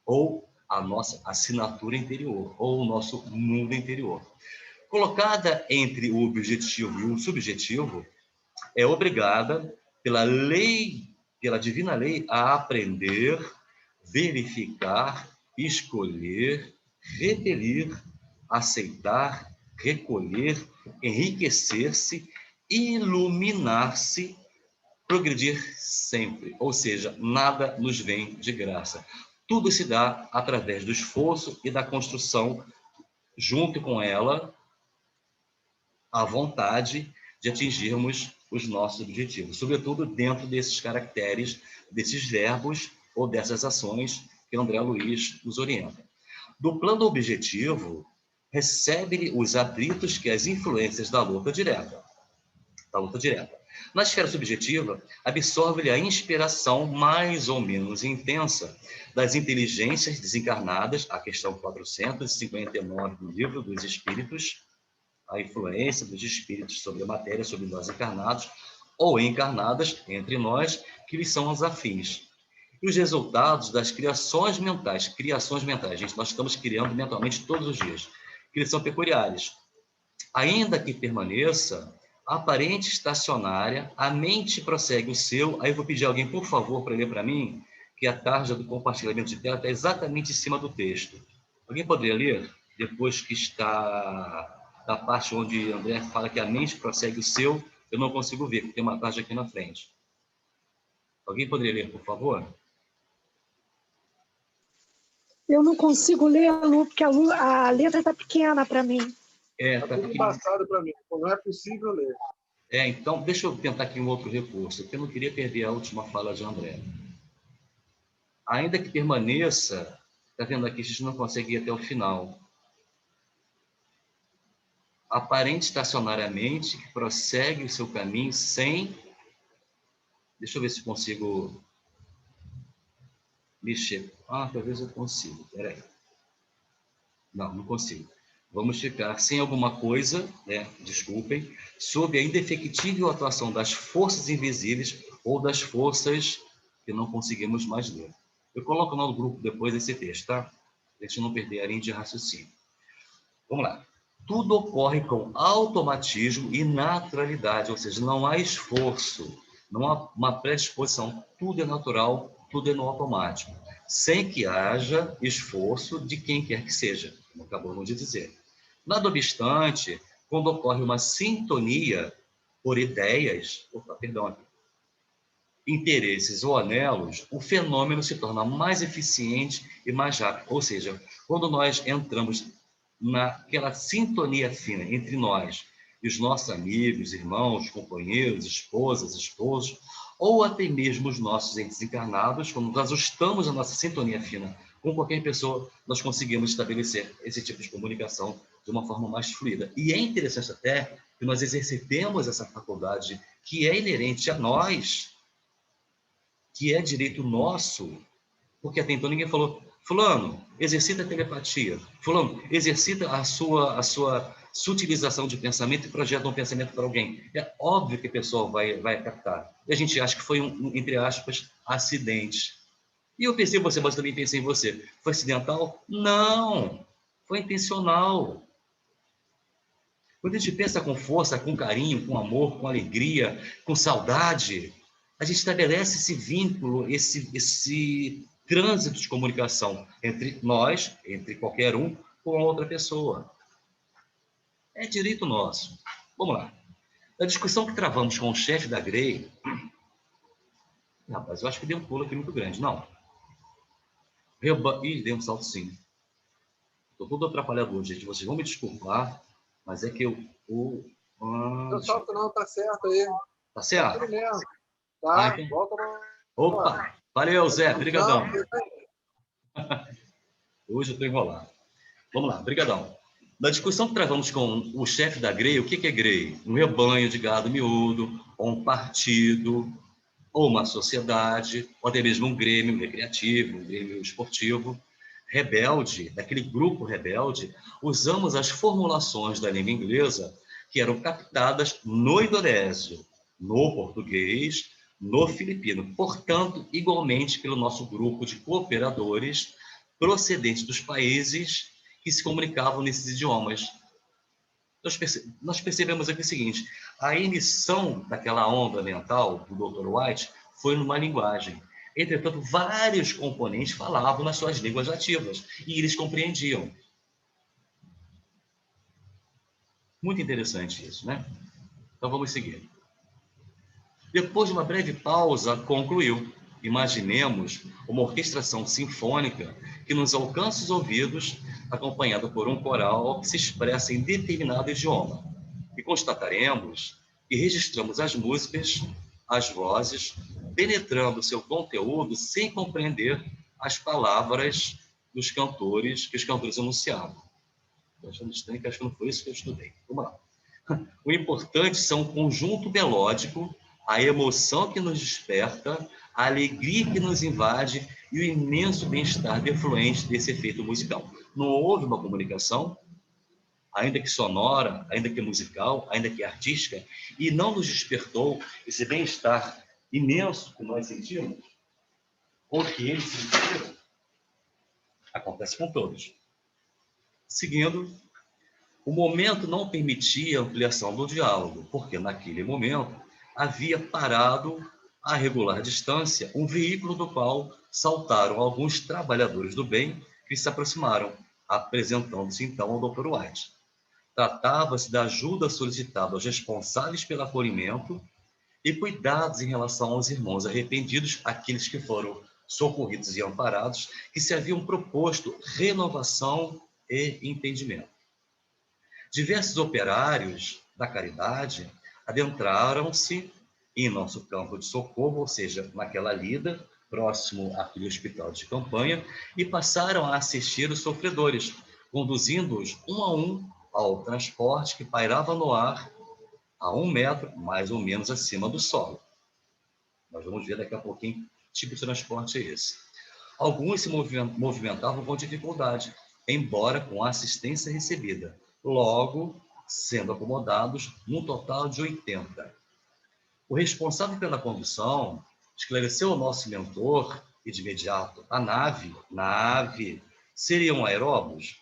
ou a nossa assinatura interior, ou o nosso mundo interior. Colocada entre o objetivo e o subjetivo, é obrigada pela lei, pela divina lei, a aprender, verificar, escolher, repelir, aceitar, recolher, enriquecer-se, iluminar-se, progredir sempre. Ou seja, nada nos vem de graça. Tudo se dá através do esforço e da construção, junto com ela, a vontade de atingirmos os nossos objetivos, sobretudo dentro desses caracteres, desses verbos ou dessas ações que André Luiz nos orienta. Do plano objetivo, recebe-lhe os atritos que as influências da luta direta. Na esfera subjetiva, absorve-lhe a inspiração mais ou menos intensa das inteligências desencarnadas, a questão 459 do Livro dos Espíritos, a influência dos espíritos sobre a matéria, sobre nós encarnados ou encarnadas entre nós, que lhes são os afins. E os resultados das criações mentais, gente, nós estamos criando mentalmente todos os dias, que lhes são peculiares. Ainda que permaneça aparente estacionária, a mente prossegue o seu. Aí eu vou pedir a alguém, por favor, para ler para mim, que a tarja do compartilhamento de tela está exatamente em cima do texto. Alguém poderia ler? Depois que está da parte onde André fala que a mente prossegue o seu, eu não consigo ver, porque tem uma tarja aqui na frente. Alguém poderia ler, por favor? Eu não consigo ler, Lu, porque a letra está pequena para mim. Está tudo embaçado para mim, não é possível ler. Então, deixa eu tentar aqui um outro recurso, porque eu não queria perder a última fala de André. Ainda que permaneça, está vendo aqui, a gente não consegue ir até o final. Aparente estacionariamente, que prossegue o seu caminho sem... Deixa eu ver se consigo mexer. Talvez eu consiga. Espera aí. Não consigo. Vamos ficar sem alguma coisa, né? Desculpem, sob a indefectível atuação das forças invisíveis ou das forças que não conseguimos mais ler. Eu coloco no grupo depois esse texto, tá? Para a gente não perder a linha de raciocínio. Vamos lá. Tudo ocorre com automatismo e naturalidade, ou seja, não há esforço, não há uma predisposição, tudo é natural, tudo é no automático, sem que haja esforço de quem quer que seja, como acabamos de dizer. Nada obstante, quando ocorre uma sintonia por ideias, interesses ou anelos, o fenômeno se torna mais eficiente e mais rápido, ou seja, quando nós entramos naquela sintonia fina entre nós e os nossos amigos, irmãos, companheiros, esposas, esposos, ou até mesmo os nossos entes encarnados, quando nós ajustamos a nossa sintonia fina com qualquer pessoa, nós conseguimos estabelecer esse tipo de comunicação de uma forma mais fluida. E é interessante até que nós exercitemos essa faculdade que é inerente a nós, que é direito nosso, porque até então ninguém falou, fulano, exercita a telepatia, fulano, exercita a sua sutilização de pensamento e projeta um pensamento para alguém. É óbvio que a pessoa vai captar. E a gente acha que foi entre aspas, acidente. E eu pensei em você, mas também pensei em você. Foi acidental? Não, foi intencional. Quando a gente pensa com força, com carinho, com amor, com alegria, com saudade, a gente estabelece esse vínculo, esse trânsito de comunicação entre nós, entre qualquer um, com a outra pessoa. É direito nosso. Vamos lá. Na discussão que travamos com o chefe da Grey, rapaz, eu acho que deu um pulo aqui muito grande. Não. Ih, deu um salto sim. Estou todo atrapalhado hoje, gente. Vocês vão me desculpar, mas é que Não salto não, tá certo aí. Tá certo? Tá tudo mesmo. Tá, então... volta lá. Opa! Valeu, Zé. Brigadão. Hoje eu estou enrolado. Vamos lá, brigadão. Na discussão que travamos com o chefe da Grey, o que é Grey? Um rebanho de gado miúdo, ou um partido, ou uma sociedade, ou até mesmo um grêmio recreativo, um grêmio esportivo. Rebelde, daquele grupo rebelde, usamos as formulações da língua inglesa que eram captadas no indonésio, no português, no filipino. Portanto, igualmente pelo nosso grupo de cooperadores procedentes dos países que se comunicavam nesses idiomas. Nós percebemos aqui o seguinte, a emissão daquela onda mental do Dr. White foi numa linguagem. Entretanto, vários componentes falavam nas suas línguas nativas e eles compreendiam. Muito interessante isso, né? Então vamos seguir. Depois de uma breve pausa, concluiu. Imaginemos uma orquestração sinfônica que nos alcança os ouvidos, acompanhada por um coral que se expressa em determinado idioma. E constataremos que registramos as músicas, as vozes, penetrando seu conteúdo sem compreender as palavras dos cantores, que os cantores anunciavam. Estou achando estranho, que acho que não foi isso que eu estudei. Vamos lá. O importante são o conjunto melódico, a emoção que nos desperta, a alegria que nos invade e o imenso bem-estar defluente desse efeito musical. Não houve uma comunicação, ainda que sonora, ainda que musical, ainda que artística, e não nos despertou esse bem-estar imenso que nós sentimos, ou que eles sentiram. Acontece com todos. Seguindo, o momento não permitia ampliação do diálogo, porque naquele momento havia parado a regular distância um veículo do qual saltaram alguns trabalhadores do bem que se aproximaram, apresentando-se então ao Dr. White. Tratava-se da ajuda solicitada aos responsáveis pelo acolhimento e cuidados em relação aos irmãos arrependidos, aqueles que foram socorridos e amparados, que se haviam proposto renovação e entendimento. Diversos operários da caridade adentraram-se em nosso campo de socorro, ou seja, naquela lida, próximo àquele hospital de campanha, e passaram a assistir os sofredores, conduzindo-os um a um ao transporte que pairava no ar a 1 metro, mais ou menos acima do solo. Nós vamos ver daqui a pouquinho que tipo de transporte é esse. Alguns se movimentavam com dificuldade, embora com assistência recebida, logo sendo acomodados num total de 80. O responsável pela condução esclareceu ao nosso mentor, e de imediato, a nave, seriam aeróbos,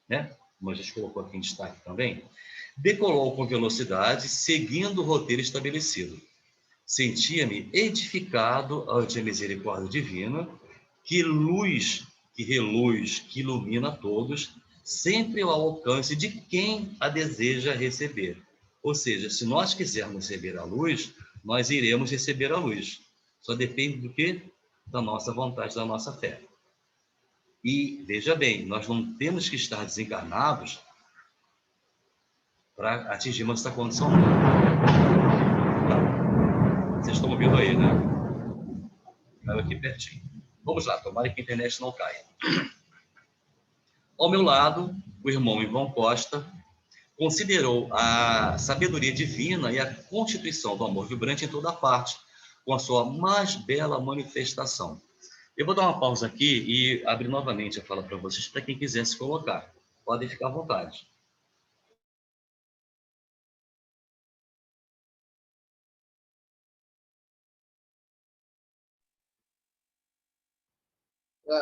né? Como a gente colocou aqui em destaque também, decolou com velocidade, seguindo o roteiro estabelecido. Sentia-me edificado ante a misericórdia divina, que luz, que reluz, que ilumina a todos, sempre ao alcance de quem a deseja receber. Ou seja, se nós quisermos receber a luz, nós iremos receber a luz. Só depende do quê? Da nossa vontade, da nossa fé. E, veja bem, nós não temos que estar desencarnados para atingirmos essa condição. Vocês estão ouvindo aí, né? Caiu aqui pertinho. Vamos lá, tomara que a internet não caia. Ao meu lado, o irmão Ivão Costa considerou a sabedoria divina e a constituição do amor vibrante em toda parte, com a sua mais bela manifestação. Eu vou dar uma pausa aqui e abrir novamente a fala para vocês, para quem quiser se colocar. Podem ficar à vontade.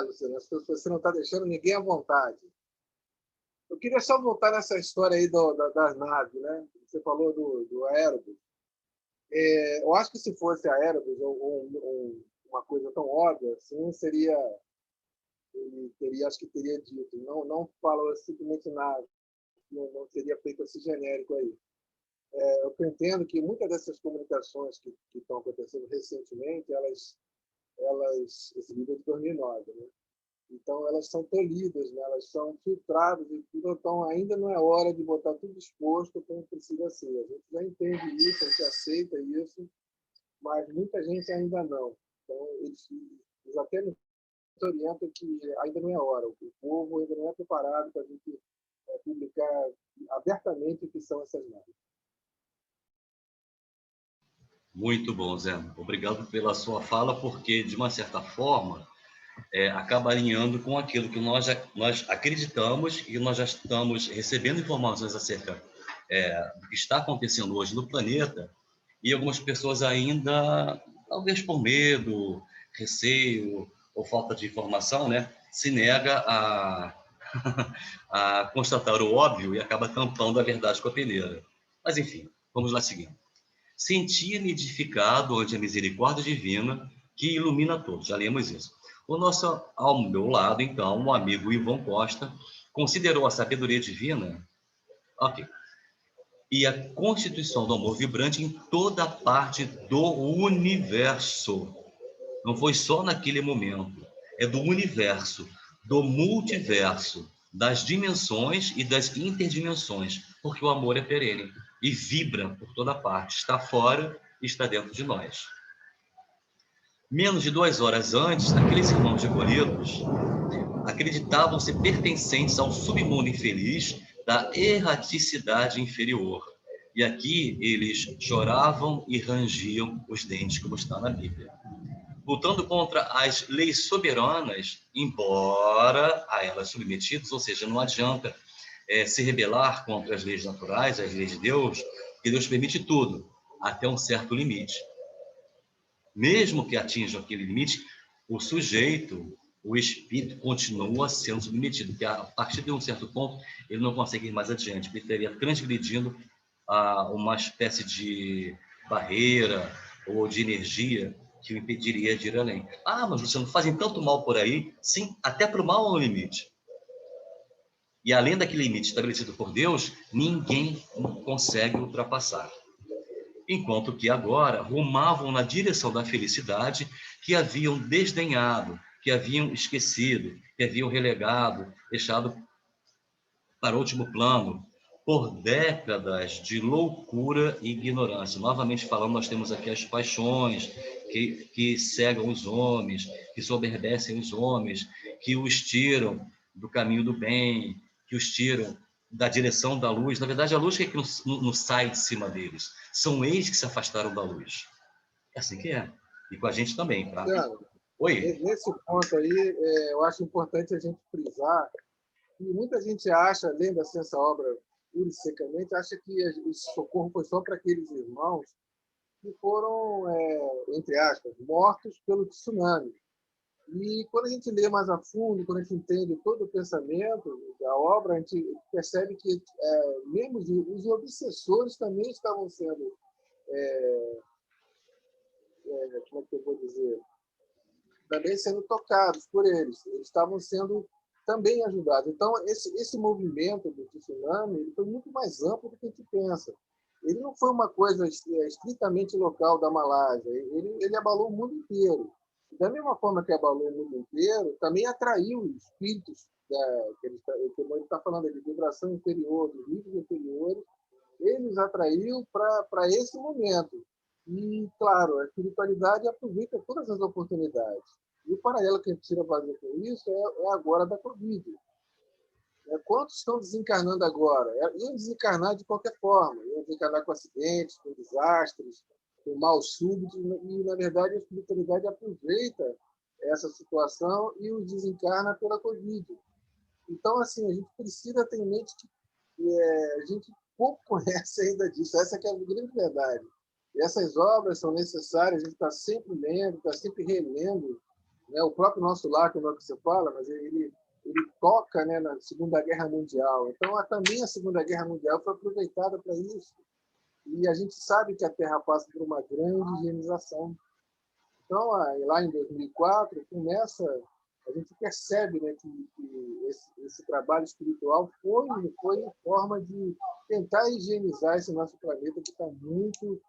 Luciano, você não está deixando ninguém à vontade. Eu queria só voltar nessa história aí das naves, né? Você falou do Aerobus. Eu acho que se fosse Aerobus ou uma coisa tão óbvia assim, ele teria, acho que teria dito. Não falou simplesmente nada. Não teria feito esse genérico aí. Eu entendo que muitas dessas comunicações que estão acontecendo recentemente, esse livro é de 2009, né? Então, elas são tolhidas, né? Elas são filtradas, então ainda não é hora de botar tudo exposto como precisa ser. A gente já entende isso, a gente aceita isso, mas muita gente ainda não. Então, eles até nos orientam que ainda não é hora, o povo ainda não é preparado para a gente publicar abertamente o que são essas naves. Muito bom, Zé. Obrigado pela sua fala, porque, de uma certa forma, acaba alinhando com aquilo que nós acreditamos e nós já estamos recebendo informações acerca do que está acontecendo hoje no planeta, e algumas pessoas ainda, talvez por medo, receio ou falta de informação, né, se nega a constatar o óbvio e acaba tampando a verdade com a peneira. Mas, enfim, vamos lá seguindo. Sentia-me edificado ante a misericórdia divina que ilumina todos. Já lemos isso. Ao meu lado, então, o amigo Ivon Costa considerou a sabedoria divina, ok, e a constituição do amor vibrante em toda parte do universo. Não foi só naquele momento, é do universo, do multiverso, das dimensões e das interdimensões, porque o amor é perene e vibra por toda parte, está fora e está dentro de nós. Menos de 2 horas antes, aqueles irmãos recolhidos acreditavam ser pertencentes ao submundo infeliz da erraticidade inferior. E aqui eles choravam e rangiam os dentes, como está na Bíblia. Lutando contra as leis soberanas, embora a elas submetidos, ou seja, não adianta se rebelar contra as leis naturais, as leis de Deus, que Deus permite tudo, até um certo limite. Mesmo que atinja aquele limite, o sujeito, o espírito, continua sendo submetido, porque a partir de um certo ponto, ele não consegue ir mais adiante, ele estaria transgredindo uma espécie de barreira ou de energia que o impediria de ir além. Ah, mas você não fazem tanto mal por aí? Sim, até para o mal há um limite. E além daquele limite estabelecido por Deus, ninguém consegue ultrapassar. Enquanto que agora rumavam na direção da felicidade que haviam desdenhado, que haviam esquecido, que haviam relegado, deixado para o último plano, por décadas de loucura e ignorância. Novamente falando, nós temos aqui as paixões que cegam os homens, que soberbecem os homens, que os tiram do caminho do bem, que os tiram da direção da luz. Na verdade, a luz que não sai de cima deles. São eles que se afastaram da luz. É assim que é. E com a gente também, tá? Luciano, Oi. nesse ponto aí, eu acho importante a gente frisar que muita gente acha, lendo assim, essa obra pura e secamente, acha que esse socorro foi só para aqueles irmãos que foram, entre aspas, mortos pelo tsunami. E quando a gente lê mais a fundo, quando a gente entende todo o pensamento da obra, a gente percebe que mesmo os obsessores também estavam sendo, como é que eu vou dizer, também sendo tocados por eles. Eles estavam sendo também ajudados. Então, esse movimento do tsunami ele foi muito mais amplo do que a gente pensa. Ele não foi uma coisa estritamente local da Malásia. Ele abalou o mundo inteiro. Da mesma forma que abalou o mundo inteiro, também atraiu espíritos que ele está falando de vibração inferior, dos níveis inferiores, eles atraiu para esse momento. E, claro, a espiritualidade aproveita todas as oportunidades. E o paralelo que a gente tira fazer com isso é agora da Covid. Quantos estão desencarnando agora? Iam desencarnar de qualquer forma, iam desencarnar com acidentes, com desastres, com mal súbito, e, na verdade, a espiritualidade aproveita essa situação e os desencarna pela Covid. Então, assim, a gente precisa ter em mente que a gente pouco conhece ainda disso. Essa que é a grande verdade. E essas obras são necessárias, a gente está sempre lendo, está sempre relendo, né? O próprio Nosso Lar, que é o que você fala, mas ele toca, né, na Segunda Guerra Mundial. Então, também a Segunda Guerra Mundial foi aproveitada para isso. E a gente sabe que a Terra passa por uma grande higienização. Então, lá em 2004, a gente percebe, né, que esse trabalho espiritual foi em forma de tentar higienizar esse nosso planeta que está muito,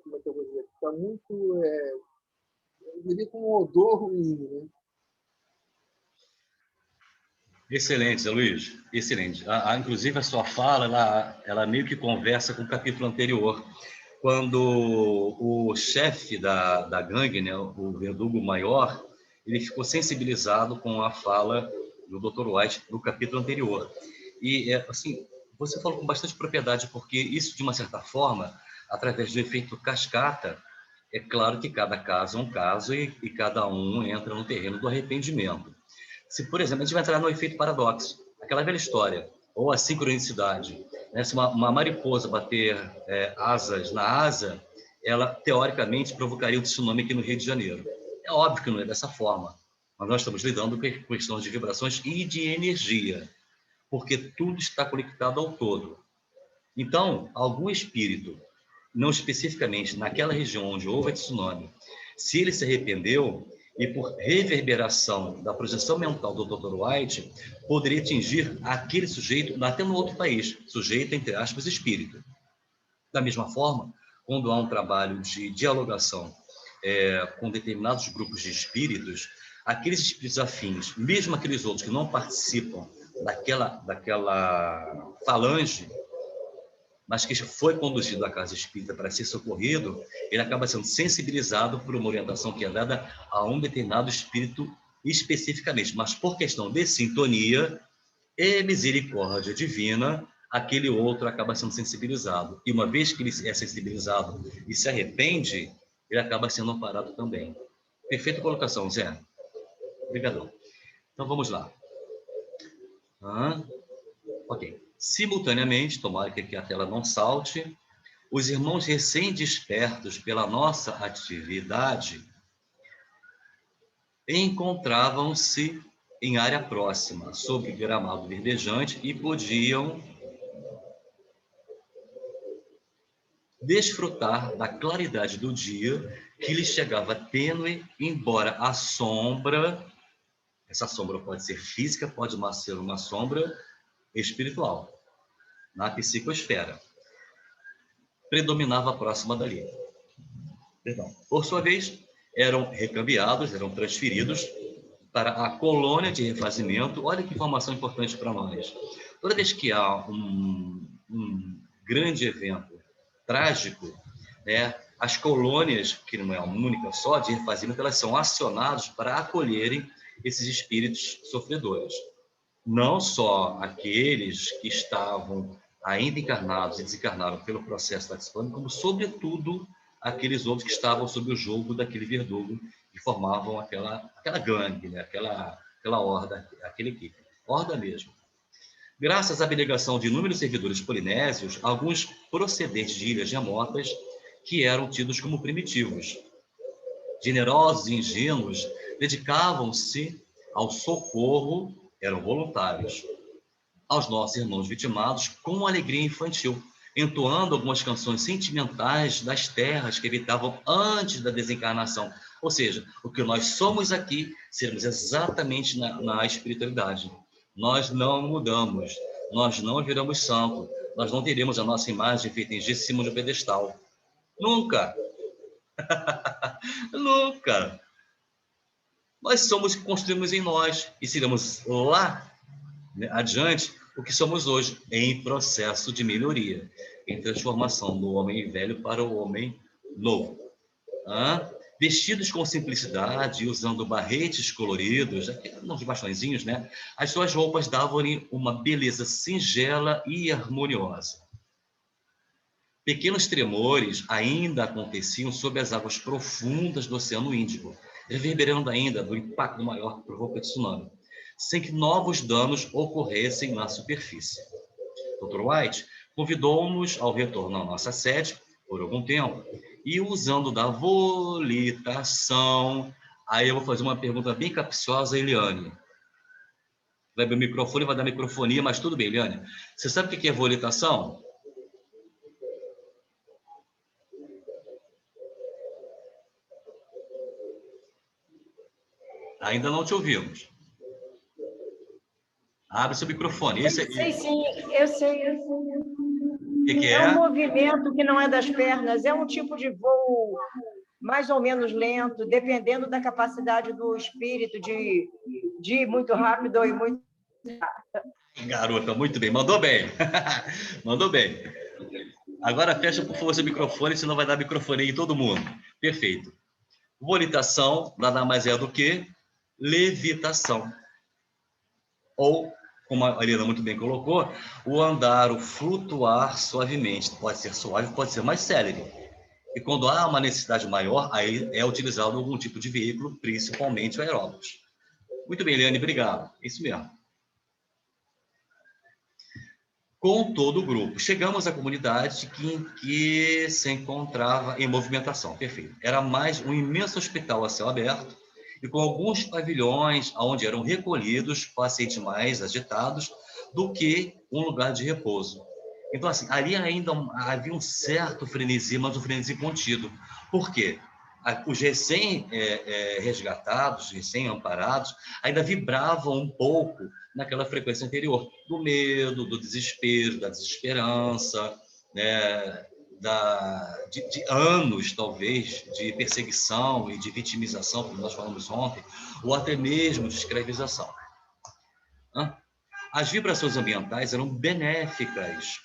como é que eu vou dizer, está muito, eu diria, com um odor ruim, né? Excelente, Zé Luiz, excelente. Inclusive, a sua fala, ela meio que conversa com o capítulo anterior, quando o chefe da gangue, né, o verdugo maior, ele ficou sensibilizado com a fala do Dr. White no capítulo anterior. E, assim, você falou com bastante propriedade, porque isso, de uma certa forma, através do efeito cascata, é claro que cada caso é um caso e cada um entra no terreno do arrependimento. Se, por exemplo, a gente vai entrar no efeito paradoxo, aquela velha história, ou a sincronicidade, né? Se uma mariposa bater asas na asa, ela, teoricamente, provocaria um tsunami aqui no Rio de Janeiro. É óbvio que não é dessa forma, mas nós estamos lidando com questões de vibrações e de energia, porque tudo está conectado ao todo. Então, algum espírito, não especificamente naquela região onde houve a tsunami, se ele se arrependeu, e por reverberação da projeção mental do Dr. White, poderia atingir aquele sujeito até no outro país, sujeito, entre aspas, espírito. Da mesma forma, quando há um trabalho de dialogação com determinados grupos de espíritos, aqueles espíritos afins, mesmo aqueles outros que não participam daquela falange, mas que foi conduzido à casa espírita para ser socorrido, ele acaba sendo sensibilizado por uma orientação que é dada a um determinado espírito especificamente, mas por questão de sintonia e misericórdia divina, aquele outro acaba sendo sensibilizado. E uma vez que ele é sensibilizado e se arrepende, ele acaba sendo amparado também. Perfeita colocação, Zé. Obrigadão. Então, vamos lá. Ok. Simultaneamente, tomara que aqui a tela não salte, os irmãos recém-despertos pela nossa atividade encontravam-se em área próxima, sob gramado verdejante, e podiam desfrutar da claridade do dia, que lhes chegava tênue, embora a sombra, essa sombra pode ser física, pode ser uma sombra espiritual, na psicosfera, predominava próxima dali. Perdão. Por sua vez, eram recambiados, eram transferidos para a colônia de refazimento. Olha que informação importante para nós. Toda vez que há um grande evento trágico, né, as colônias, que não é uma única só, de refazimento, elas são acionadas para acolherem esses espíritos sofredores. Não só aqueles que estavam ainda encarnados e desencarnaram pelo processo da disciplina, como, sobretudo, aqueles outros que estavam sob o jogo daquele verdugo que formavam aquela gangue, né? aquela horda, aquela equipe. Horda mesmo. Graças à abnegação de inúmeros servidores polinésios, alguns procedentes de ilhas remotas, que eram tidos como primitivos, generosos e ingênuos, dedicavam-se ao socorro, eram voluntários, aos nossos irmãos vitimados com alegria infantil, entoando algumas canções sentimentais das terras que habitavam antes da desencarnação. Ou seja, o que nós somos aqui, sermos exatamente na espiritualidade. Nós não mudamos, nós não viramos santo, nós não teremos a nossa imagem feita em cima de um pedestal. Nunca! Nunca! Nós somos o que construímos em nós e seremos lá, né, adiante, o que somos hoje, em processo de melhoria, em transformação do homem velho para o homem novo. Vestidos com simplicidade e usando barretes coloridos, uns bastõezinhos, né? As suas roupas davam-lhe uma beleza singela e harmoniosa. Pequenos tremores ainda aconteciam sob as águas profundas do Oceano Índico, reverberando ainda do impacto maior que provocou o tsunami, sem que novos danos ocorressem na superfície. Dr. White convidou-nos ao retorno à nossa sede por algum tempo e, usando da volitação, aí eu vou fazer uma pergunta bem capciosa a Eliane. Vai abrir o microfone, vai dar microfonia, mas tudo bem, Eliane. Você sabe o que é volitação? Ainda não te ouvimos. Abre seu microfone. Eu sei, sim, eu sei. O que é? É um movimento que não é das pernas, é um tipo de voo mais ou menos lento, dependendo da capacidade do espírito de ir muito rápido ou ir muito... Garota, muito bem. Mandou bem. Mandou bem. Agora fecha, por favor, seu microfone, senão vai dar microfone em todo mundo. Perfeito. Volitação nada mais é do que levitação. Ou, como a Helena muito bem colocou, o andar, o flutuar suavemente. Pode ser suave, pode ser mais célere. E quando há uma necessidade maior, aí é utilizado algum tipo de veículo, principalmente aeróbicos. Muito bem, Eliane, obrigado. Isso mesmo. Com todo o grupo. Chegamos à comunidade que se encontrava em movimentação. Perfeito. Era mais um imenso hospital a céu aberto e com alguns pavilhões onde eram recolhidos pacientes mais agitados do que um lugar de repouso. Então, assim, ali ainda havia um certo frenesi, mas um frenesi contido. Por quê? Os recém-resgatados, recém-amparados, ainda vibravam um pouco naquela frequência anterior, do medo, do desespero, da desesperança, né? de anos, talvez, de perseguição e de vitimização, como nós falamos ontem, ou até mesmo de escravização. As vibrações ambientais eram benéficas,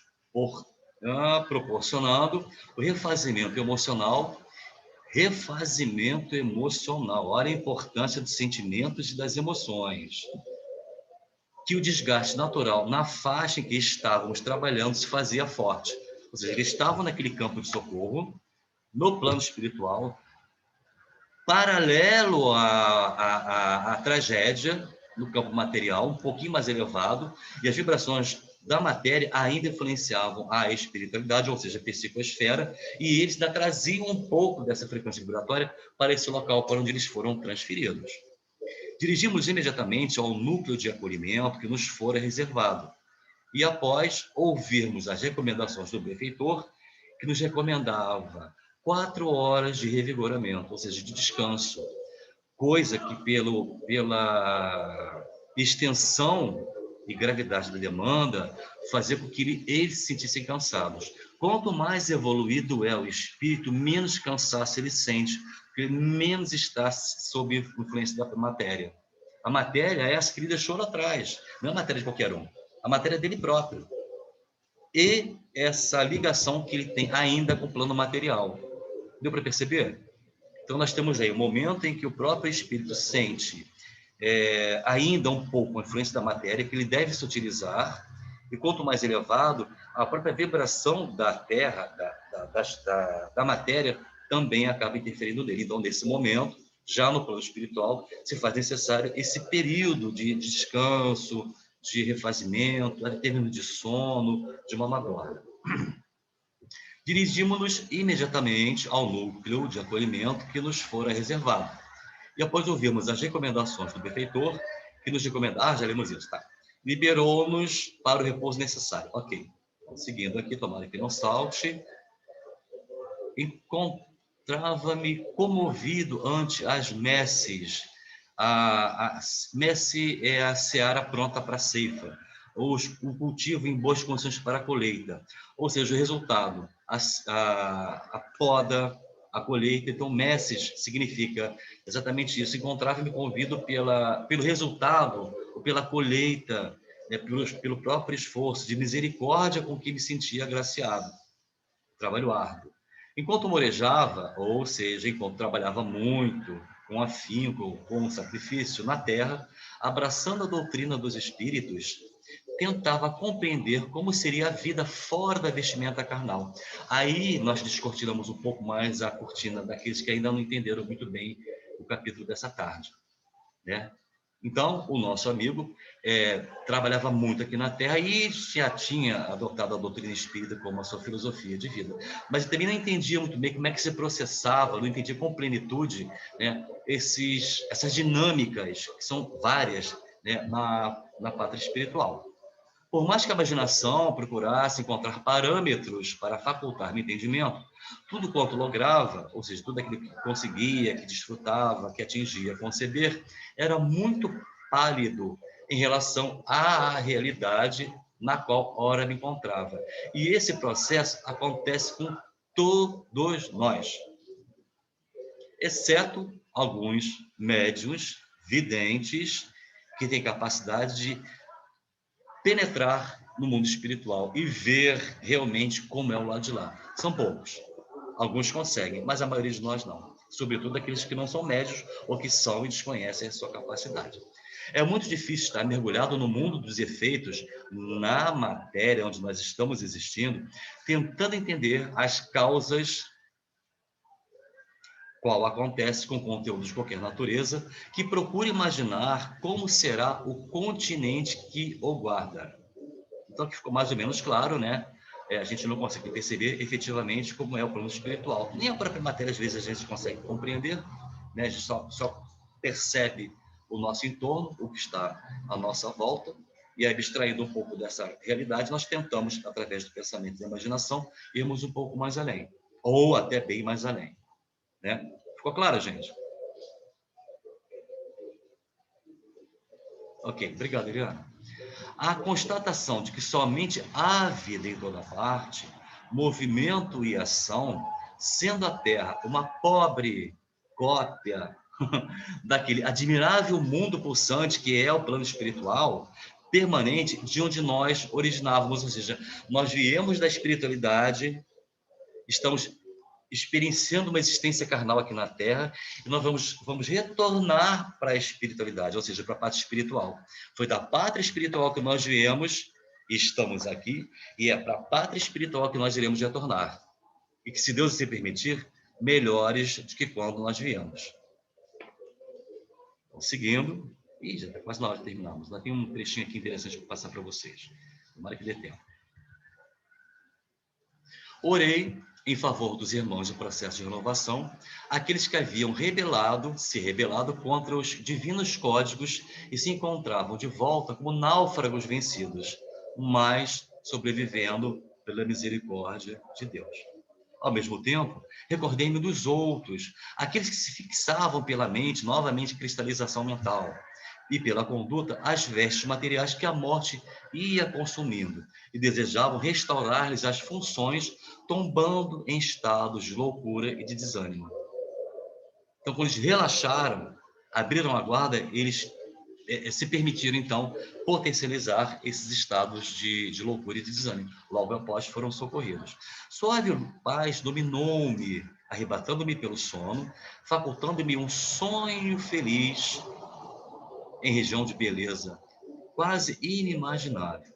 proporcionando o refazimento emocional. Olha a importância dos sentimentos e das emoções. Que o desgaste natural na faixa em que estávamos trabalhando se fazia forte. Ou seja, eles estavam naquele campo de socorro, no plano espiritual, paralelo à tragédia, no campo material, um pouquinho mais elevado, e as vibrações da matéria ainda influenciavam a espiritualidade, ou seja, a psicosfera, e eles ainda traziam um pouco dessa frequência vibratória para esse local para onde eles foram transferidos. Dirigimos imediatamente ao núcleo de acolhimento que nos fora reservado. E após ouvirmos as recomendações do benfeitor, que nos recomendava 4 horas de revigoramento, ou seja, de descanso, coisa que pela extensão e gravidade da demanda fazia com que eles se sentissem cansados. Quanto mais evoluído é o espírito, menos cansaço ele sente, porque menos está sob influência da matéria. A matéria é essa que ele deixou lá atrás, não é a matéria de qualquer um, a matéria dele próprio. E essa ligação que ele tem ainda com o plano material. Deu para perceber? Então, nós temos aí o momento em que o próprio espírito sente ainda um pouco a influência da matéria, que ele deve se utilizar, e quanto mais elevado, a própria vibração da Terra, da matéria, também acaba interferindo nele. Então, nesse momento, já no plano espiritual, se faz necessário esse período de descanso, de refazimento, até término de sono, de uma madrugada. Dirigimos-nos imediatamente ao núcleo de acolhimento que nos fora reservado. E após ouvirmos as recomendações do benfeitor, que nos recomendava, já lemos isso, tá? Liberou-nos para o repouso necessário. Ok. Seguindo aqui, tomara que não salte. Encontrava-me comovido ante as messes. A messe é a seara pronta para a ceifa. O cultivo em boas condições para a colheita. Ou seja, o resultado, a poda, a colheita. Então, messes significa exatamente isso. Encontrava-me convido pelo resultado, ou pela colheita, né, pelo próprio esforço, de misericórdia com que me sentia agraciado. Trabalho árduo. Enquanto morejava, ou seja, enquanto trabalhava muito, com afinco, com sacrifício na terra, abraçando a doutrina dos espíritos, tentava compreender como seria a vida fora da vestimenta carnal. Aí nós descortinamos um pouco mais a cortina daqueles que ainda não entenderam muito bem o capítulo dessa tarde, né? Então, o nosso amigo trabalhava muito aqui na Terra e já tinha adotado a doutrina espírita como a sua filosofia de vida. Mas ele também não entendia muito bem como é que se processava, não entendia com plenitude, né, essas dinâmicas, que são várias, né, na pátria espiritual. Por mais que a imaginação procurasse encontrar parâmetros para facultar-me entendimento, tudo quanto lograva, ou seja, tudo aquilo que conseguia, que desfrutava, que atingia conceber, era muito pálido em relação à realidade na qual ora me encontrava. E esse processo acontece com todos nós, exceto alguns médiuns, videntes, que têm capacidade de penetrar no mundo espiritual e ver realmente como é o lado de lá. São poucos. Alguns conseguem, mas a maioria de nós não. Sobretudo aqueles que não são médios ou que são e desconhecem a sua capacidade. É muito difícil estar mergulhado no mundo dos efeitos, na matéria onde nós estamos existindo, tentando entender as causas qual acontece com conteúdo de qualquer natureza, que procure imaginar como será o continente que o guarda. Então, que ficou mais ou menos claro, né? A gente não consegue perceber efetivamente como é o plano espiritual. Nem a própria matéria, às vezes, a gente consegue compreender, né? A gente só percebe o nosso entorno, o que está à nossa volta, e abstraindo um pouco dessa realidade, nós tentamos, através do pensamento e da imaginação, irmos um pouco mais além, ou até bem mais além, né? Ficou claro, gente? Ok, obrigado, Eliana. A constatação de que somente há vida em toda parte, movimento e ação, sendo a Terra uma pobre cópia daquele admirável mundo pulsante que é o plano espiritual, permanente de onde nós originávamos, ou seja, nós viemos da espiritualidade, estamos experienciando uma existência carnal aqui na Terra, e nós vamos retornar para a espiritualidade, ou seja, para a pátria espiritual. Foi da pátria espiritual que nós viemos, e estamos aqui, e é para a pátria espiritual que nós iremos retornar. E que, se Deus se permitir, melhores do que quando nós viemos. Então, seguindo, já está quase na hora de terminarmos. Lá tem um trechinho aqui interessante para passar para vocês. Tomara que dê tempo. Orei em favor dos irmãos do processo de renovação, aqueles que haviam se rebelado contra os divinos códigos e se encontravam de volta como náufragos vencidos, mas sobrevivendo pela misericórdia de Deus. Ao mesmo tempo, recordei-me dos outros, aqueles que se fixavam pela mente, novamente cristalização mental, e pela conduta as vestes materiais que a morte ia consumindo, e desejavam restaurar-lhes as funções, tombando em estados de loucura e de desânimo. Então, quando eles relaxaram, abriram a guarda, eles se permitiram, então, potencializar esses estados de loucura e de desânimo. Logo após, foram socorridos. Suave paz dominou-me, arrebatando-me pelo sono, facultando-me um sonho feliz em região de beleza, quase inimaginável.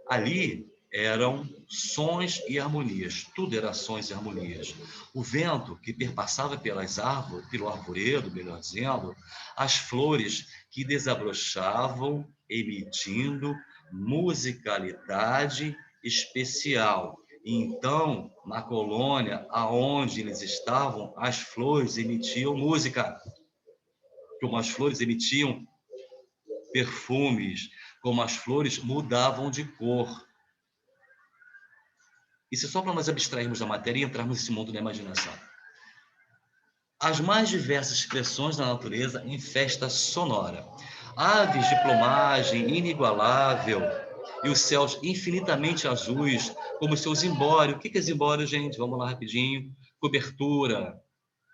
Ali eram sons e harmonias, tudo era sons e harmonias. O vento que perpassava pelas árvores, pelo arvoredo, melhor dizendo, as flores que desabrochavam, emitindo musicalidade especial. E então, na colônia aonde eles estavam, as flores emitiam música. Como as flores emitiam perfumes, como as flores mudavam de cor. Isso é só para nós abstrairmos da matéria e entrarmos nesse mundo da imaginação. As mais diversas expressões da natureza em festa sonora. Aves de plumagem inigualável e os céus infinitamente azuis, como seu zimbório. O que é zimbório, gente? Vamos lá rapidinho. Cobertura,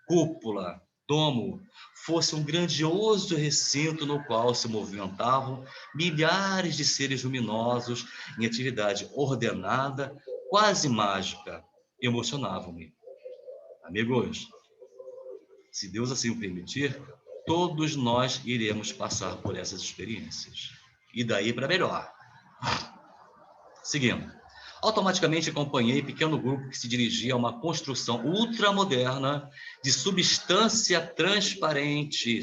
cúpula, domo, fosse um grandioso recinto no qual se movimentavam milhares de seres luminosos em atividade ordenada, quase mágica. Emocionavam-me. Amigos, se Deus assim o permitir, todos nós iremos passar por essas experiências. E daí para melhor. Seguindo. Automaticamente acompanhei pequeno grupo que se dirigia a uma construção ultramoderna de substância transparente,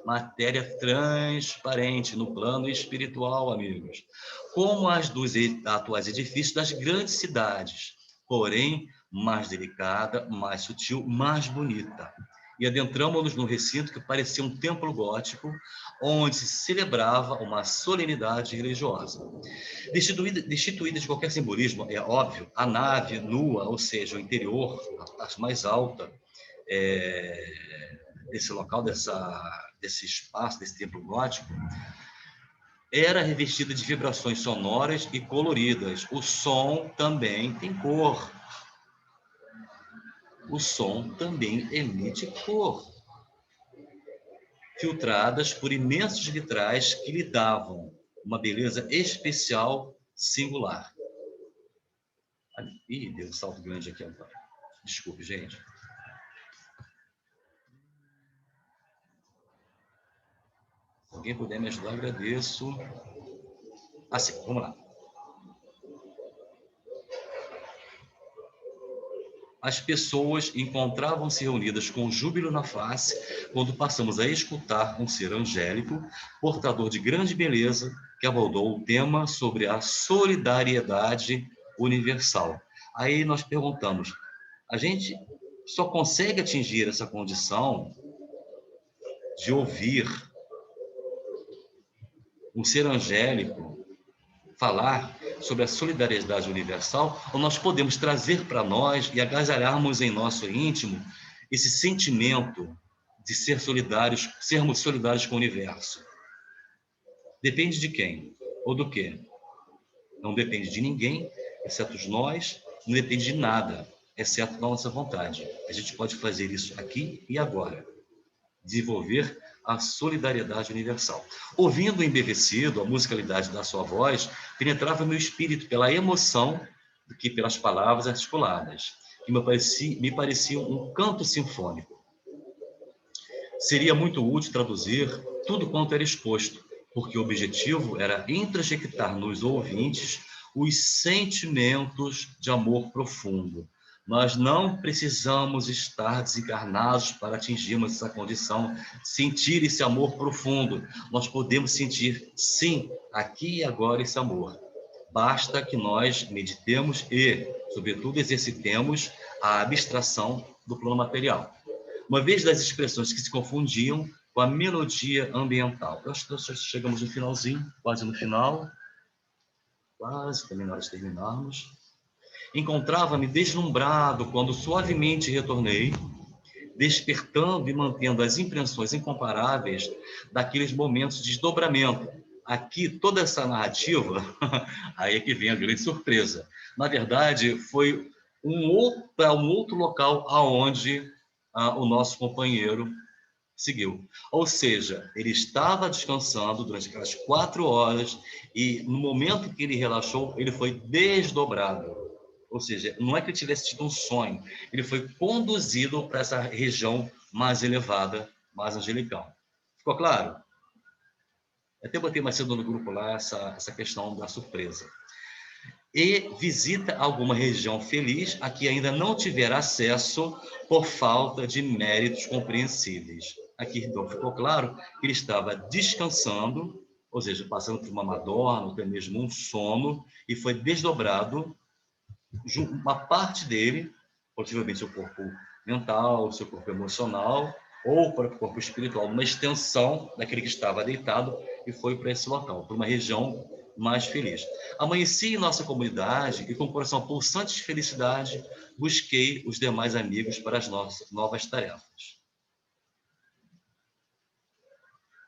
matéria transparente no plano espiritual, amigos. Como as dos atuais edifícios das grandes cidades, porém mais delicada, mais sutil, mais bonita. E adentramos-nos num recinto que parecia um templo gótico, onde se celebrava uma solenidade religiosa. Destituída de qualquer simbolismo, é óbvio, a nave nua, ou seja, o interior, a parte mais alta desse local, desse espaço, desse templo gótico, era revestida de vibrações sonoras e coloridas. O som também tem cor. O som também emite cor, filtradas por imensos vitrais que lhe davam uma beleza especial, singular. Ih, deu um salto grande aqui agora. Desculpe, gente. Se alguém puder me ajudar, agradeço. Assim, vamos lá. As pessoas encontravam-se reunidas com júbilo na face quando passamos a escutar um ser angélico, portador de grande beleza, que abordou o tema sobre a solidariedade universal. Aí nós perguntamos, a gente só consegue atingir essa condição de ouvir um ser angélico falar sobre a solidariedade universal, ou nós podemos trazer para nós e agasalharmos em nosso íntimo esse sentimento de ser solidários, sermos solidários com o universo. Depende de quem ou do quê? Não depende de ninguém, exceto nós, não depende de nada, exceto da nossa vontade. A gente pode fazer isso aqui e agora. Desenvolver a solidariedade universal. Ouvindo embevecido a musicalidade da sua voz, penetrava meu espírito pela emoção do que pelas palavras articuladas, que me parecia um canto sinfônico. Seria muito útil traduzir tudo quanto era exposto, porque o objetivo era introjetar nos ouvintes os sentimentos de amor profundo. Nós não precisamos estar desencarnados para atingirmos essa condição, sentir esse amor profundo. Nós podemos sentir, sim, aqui e agora esse amor. Basta que nós meditemos e, sobretudo, exercitemos a abstração do plano material. Uma vez das expressões que se confundiam com a melodia ambiental. Eu acho que nós chegamos no finalzinho, quase no final. Quase, também na hora de terminarmos. Encontrava-me deslumbrado quando suavemente retornei, despertando e mantendo as impressões incomparáveis daqueles momentos de desdobramento. Aqui, toda essa narrativa, aí é que vem a grande surpresa. Na verdade, foi um outro local aonde o nosso companheiro seguiu. Ou seja, ele estava descansando durante aquelas 4 horas e no momento que ele relaxou, ele foi desdobrado. Ou seja, não é que ele tivesse tido um sonho, ele foi conduzido para essa região mais elevada, mais angelical. Ficou claro? Até botei mais cedo no grupo lá essa questão da surpresa. E visita alguma região feliz a que ainda não tiver acesso por falta de méritos compreensíveis. Aqui então ficou claro que ele estava descansando, ou seja, passando por uma madorna, ou até mesmo um sono, e foi desdobrado uma parte dele, possivelmente seu corpo mental, seu corpo emocional, ou para o corpo espiritual, uma extensão daquele que estava deitado e foi para esse local, para uma região mais feliz. Amanheci em nossa comunidade e com o coração pulsante de felicidade, busquei os demais amigos para as nossas novas tarefas.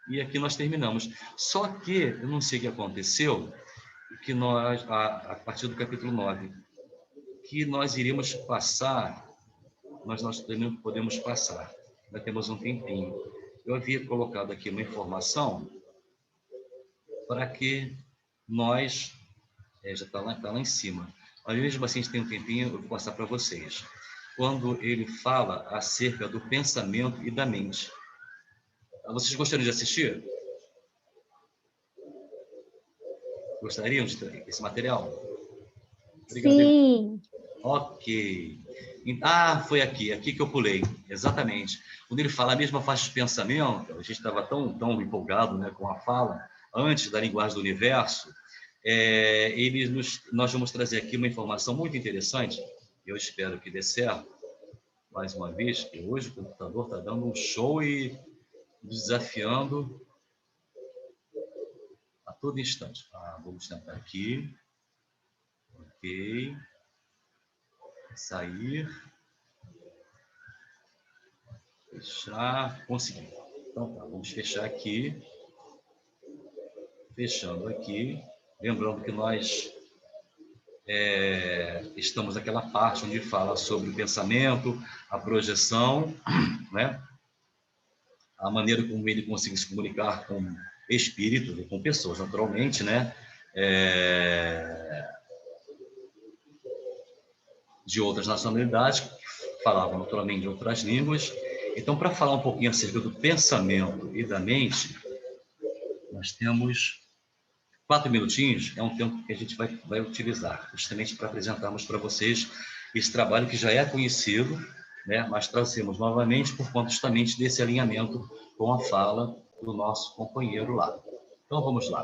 E aqui nós terminamos. Só que, eu não sei o que aconteceu, que nós, a partir do capítulo 9, que nós iremos passar, nós também podemos passar, ainda temos um tempinho. Eu havia colocado aqui uma informação para que nós, já está lá em cima, Mas mesmo assim, a gente tem um tempinho, eu vou passar para vocês. Quando ele fala acerca do pensamento e da mente. Vocês gostariam de assistir? Gostariam de ter esse material? Obrigado. Sim. Ok. Foi aqui que eu pulei, exatamente. Quando ele fala a mesma faixa de pensamento, a gente estava tão empolgado, né, com a fala, antes da linguagem do universo, nós vamos trazer aqui uma informação muito interessante, eu espero que dê certo, mais uma vez, que hoje o computador está dando um show e desafiando a todo instante. Vamos tentar aqui. Ok. Sair. Fechar. Consegui. Então tá, vamos fechar aqui. Fechando aqui. Lembrando que nós estamos naquela parte onde fala sobre o pensamento, a projeção, né? A maneira como ele consegue se comunicar com espíritos e com pessoas, naturalmente, né? De outras nacionalidades, que falavam naturalmente de outras línguas. Então, para falar um pouquinho acerca do pensamento e da mente, nós temos 4 minutinhos, é um tempo que a gente vai utilizar, justamente para apresentarmos para vocês esse trabalho que já é conhecido, né? Mas trazemos novamente por conta justamente desse alinhamento com a fala do nosso companheiro lá. Então, vamos lá.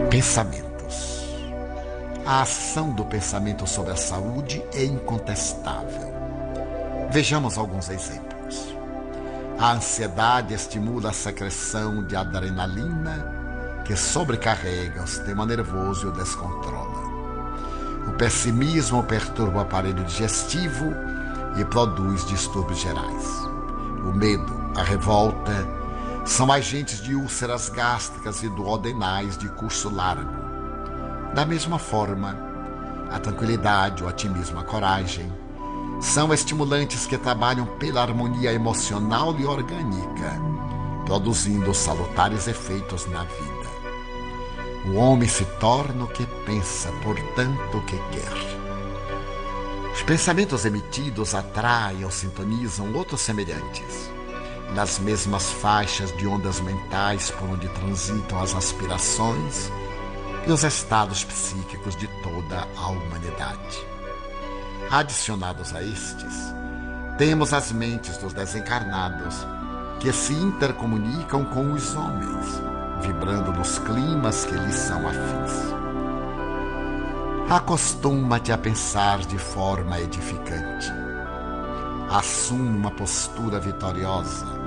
Pensamentos. A ação do pensamento sobre a saúde é incontestável. Vejamos alguns exemplos. A ansiedade estimula a secreção de adrenalina, que sobrecarrega o sistema nervoso e o descontrola. O pessimismo perturba o aparelho digestivo e produz distúrbios gerais. O medo, a revolta, são agentes de úlceras gástricas e duodenais de curso largo. Da mesma forma, a tranquilidade, o otimismo, a coragem são estimulantes que trabalham pela harmonia emocional e orgânica, produzindo salutares efeitos na vida. O homem se torna o que pensa, portanto o que quer. Os pensamentos emitidos atraem ou sintonizam outros semelhantes, nas mesmas faixas de ondas mentais por onde transitam as aspirações e os estados psíquicos de toda a humanidade. Adicionados a estes, temos as mentes dos desencarnados que se intercomunicam com os homens, vibrando nos climas que lhes são afins. Acostuma-te a pensar de forma edificante. Assume uma postura vitoriosa.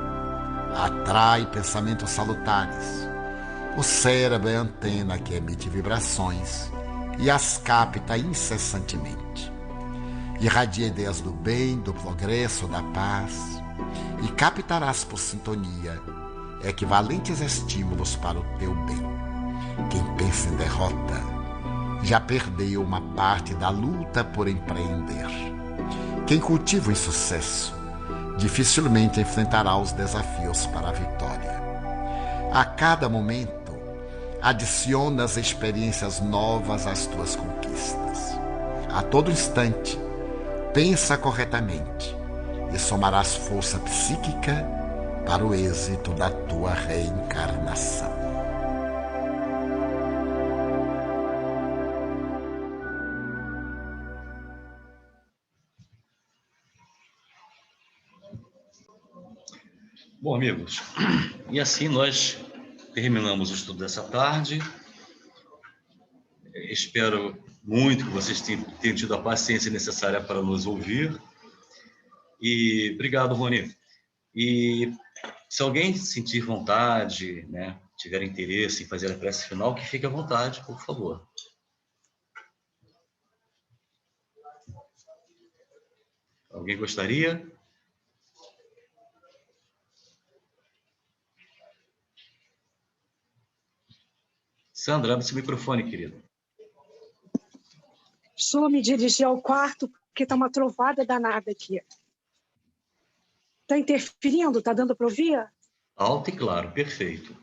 Atrai pensamentos salutares. O cérebro é a antena que emite vibrações e as capta incessantemente. Irradia ideias do bem, do progresso, da paz, e captarás por sintonia equivalentes estímulos para o teu bem. Quem pensa em derrota já perdeu uma parte da luta por empreender. Quem cultiva o insucesso dificilmente enfrentará os desafios para a vitória. A cada momento, adicionas experiências novas às tuas conquistas. A todo instante, pensa corretamente e somarás força psíquica para o êxito da tua reencarnação. Bom, amigos, e assim nós terminamos o estudo dessa tarde. Espero muito que vocês tenham tido a paciência necessária para nos ouvir. E obrigado, Rony. E se alguém sentir vontade, né, tiver interesse em fazer a prece final, que fique à vontade, por favor. Alguém gostaria? Sandra, abre esse microfone, querida. precisou me dirigir ao quarto porque está uma trovada danada aqui. Está interferindo? Está dando para ouvir? Alto e claro, perfeito.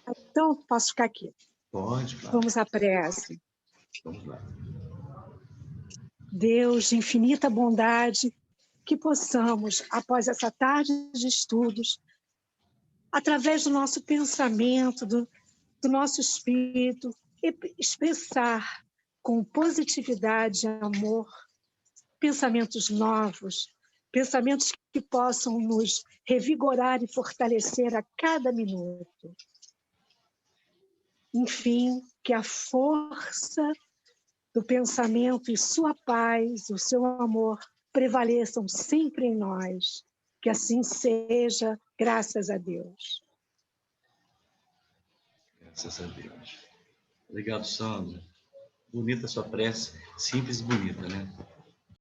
Então, posso ficar aqui. Pode, claro. Vamos à prece. Vamos lá. Deus de infinita bondade, que possamos, após essa tarde de estudos, através do nosso pensamento, do nosso espírito, expressar com positividade e amor pensamentos novos, pensamentos que possam nos revigorar e fortalecer a cada minuto. Enfim, que a força do pensamento e sua paz, o seu amor, prevaleçam sempre em nós. Que assim seja, graças a Deus. Graças a Deus. Obrigado, Sandra. Bonita a sua prece, simples e bonita, né?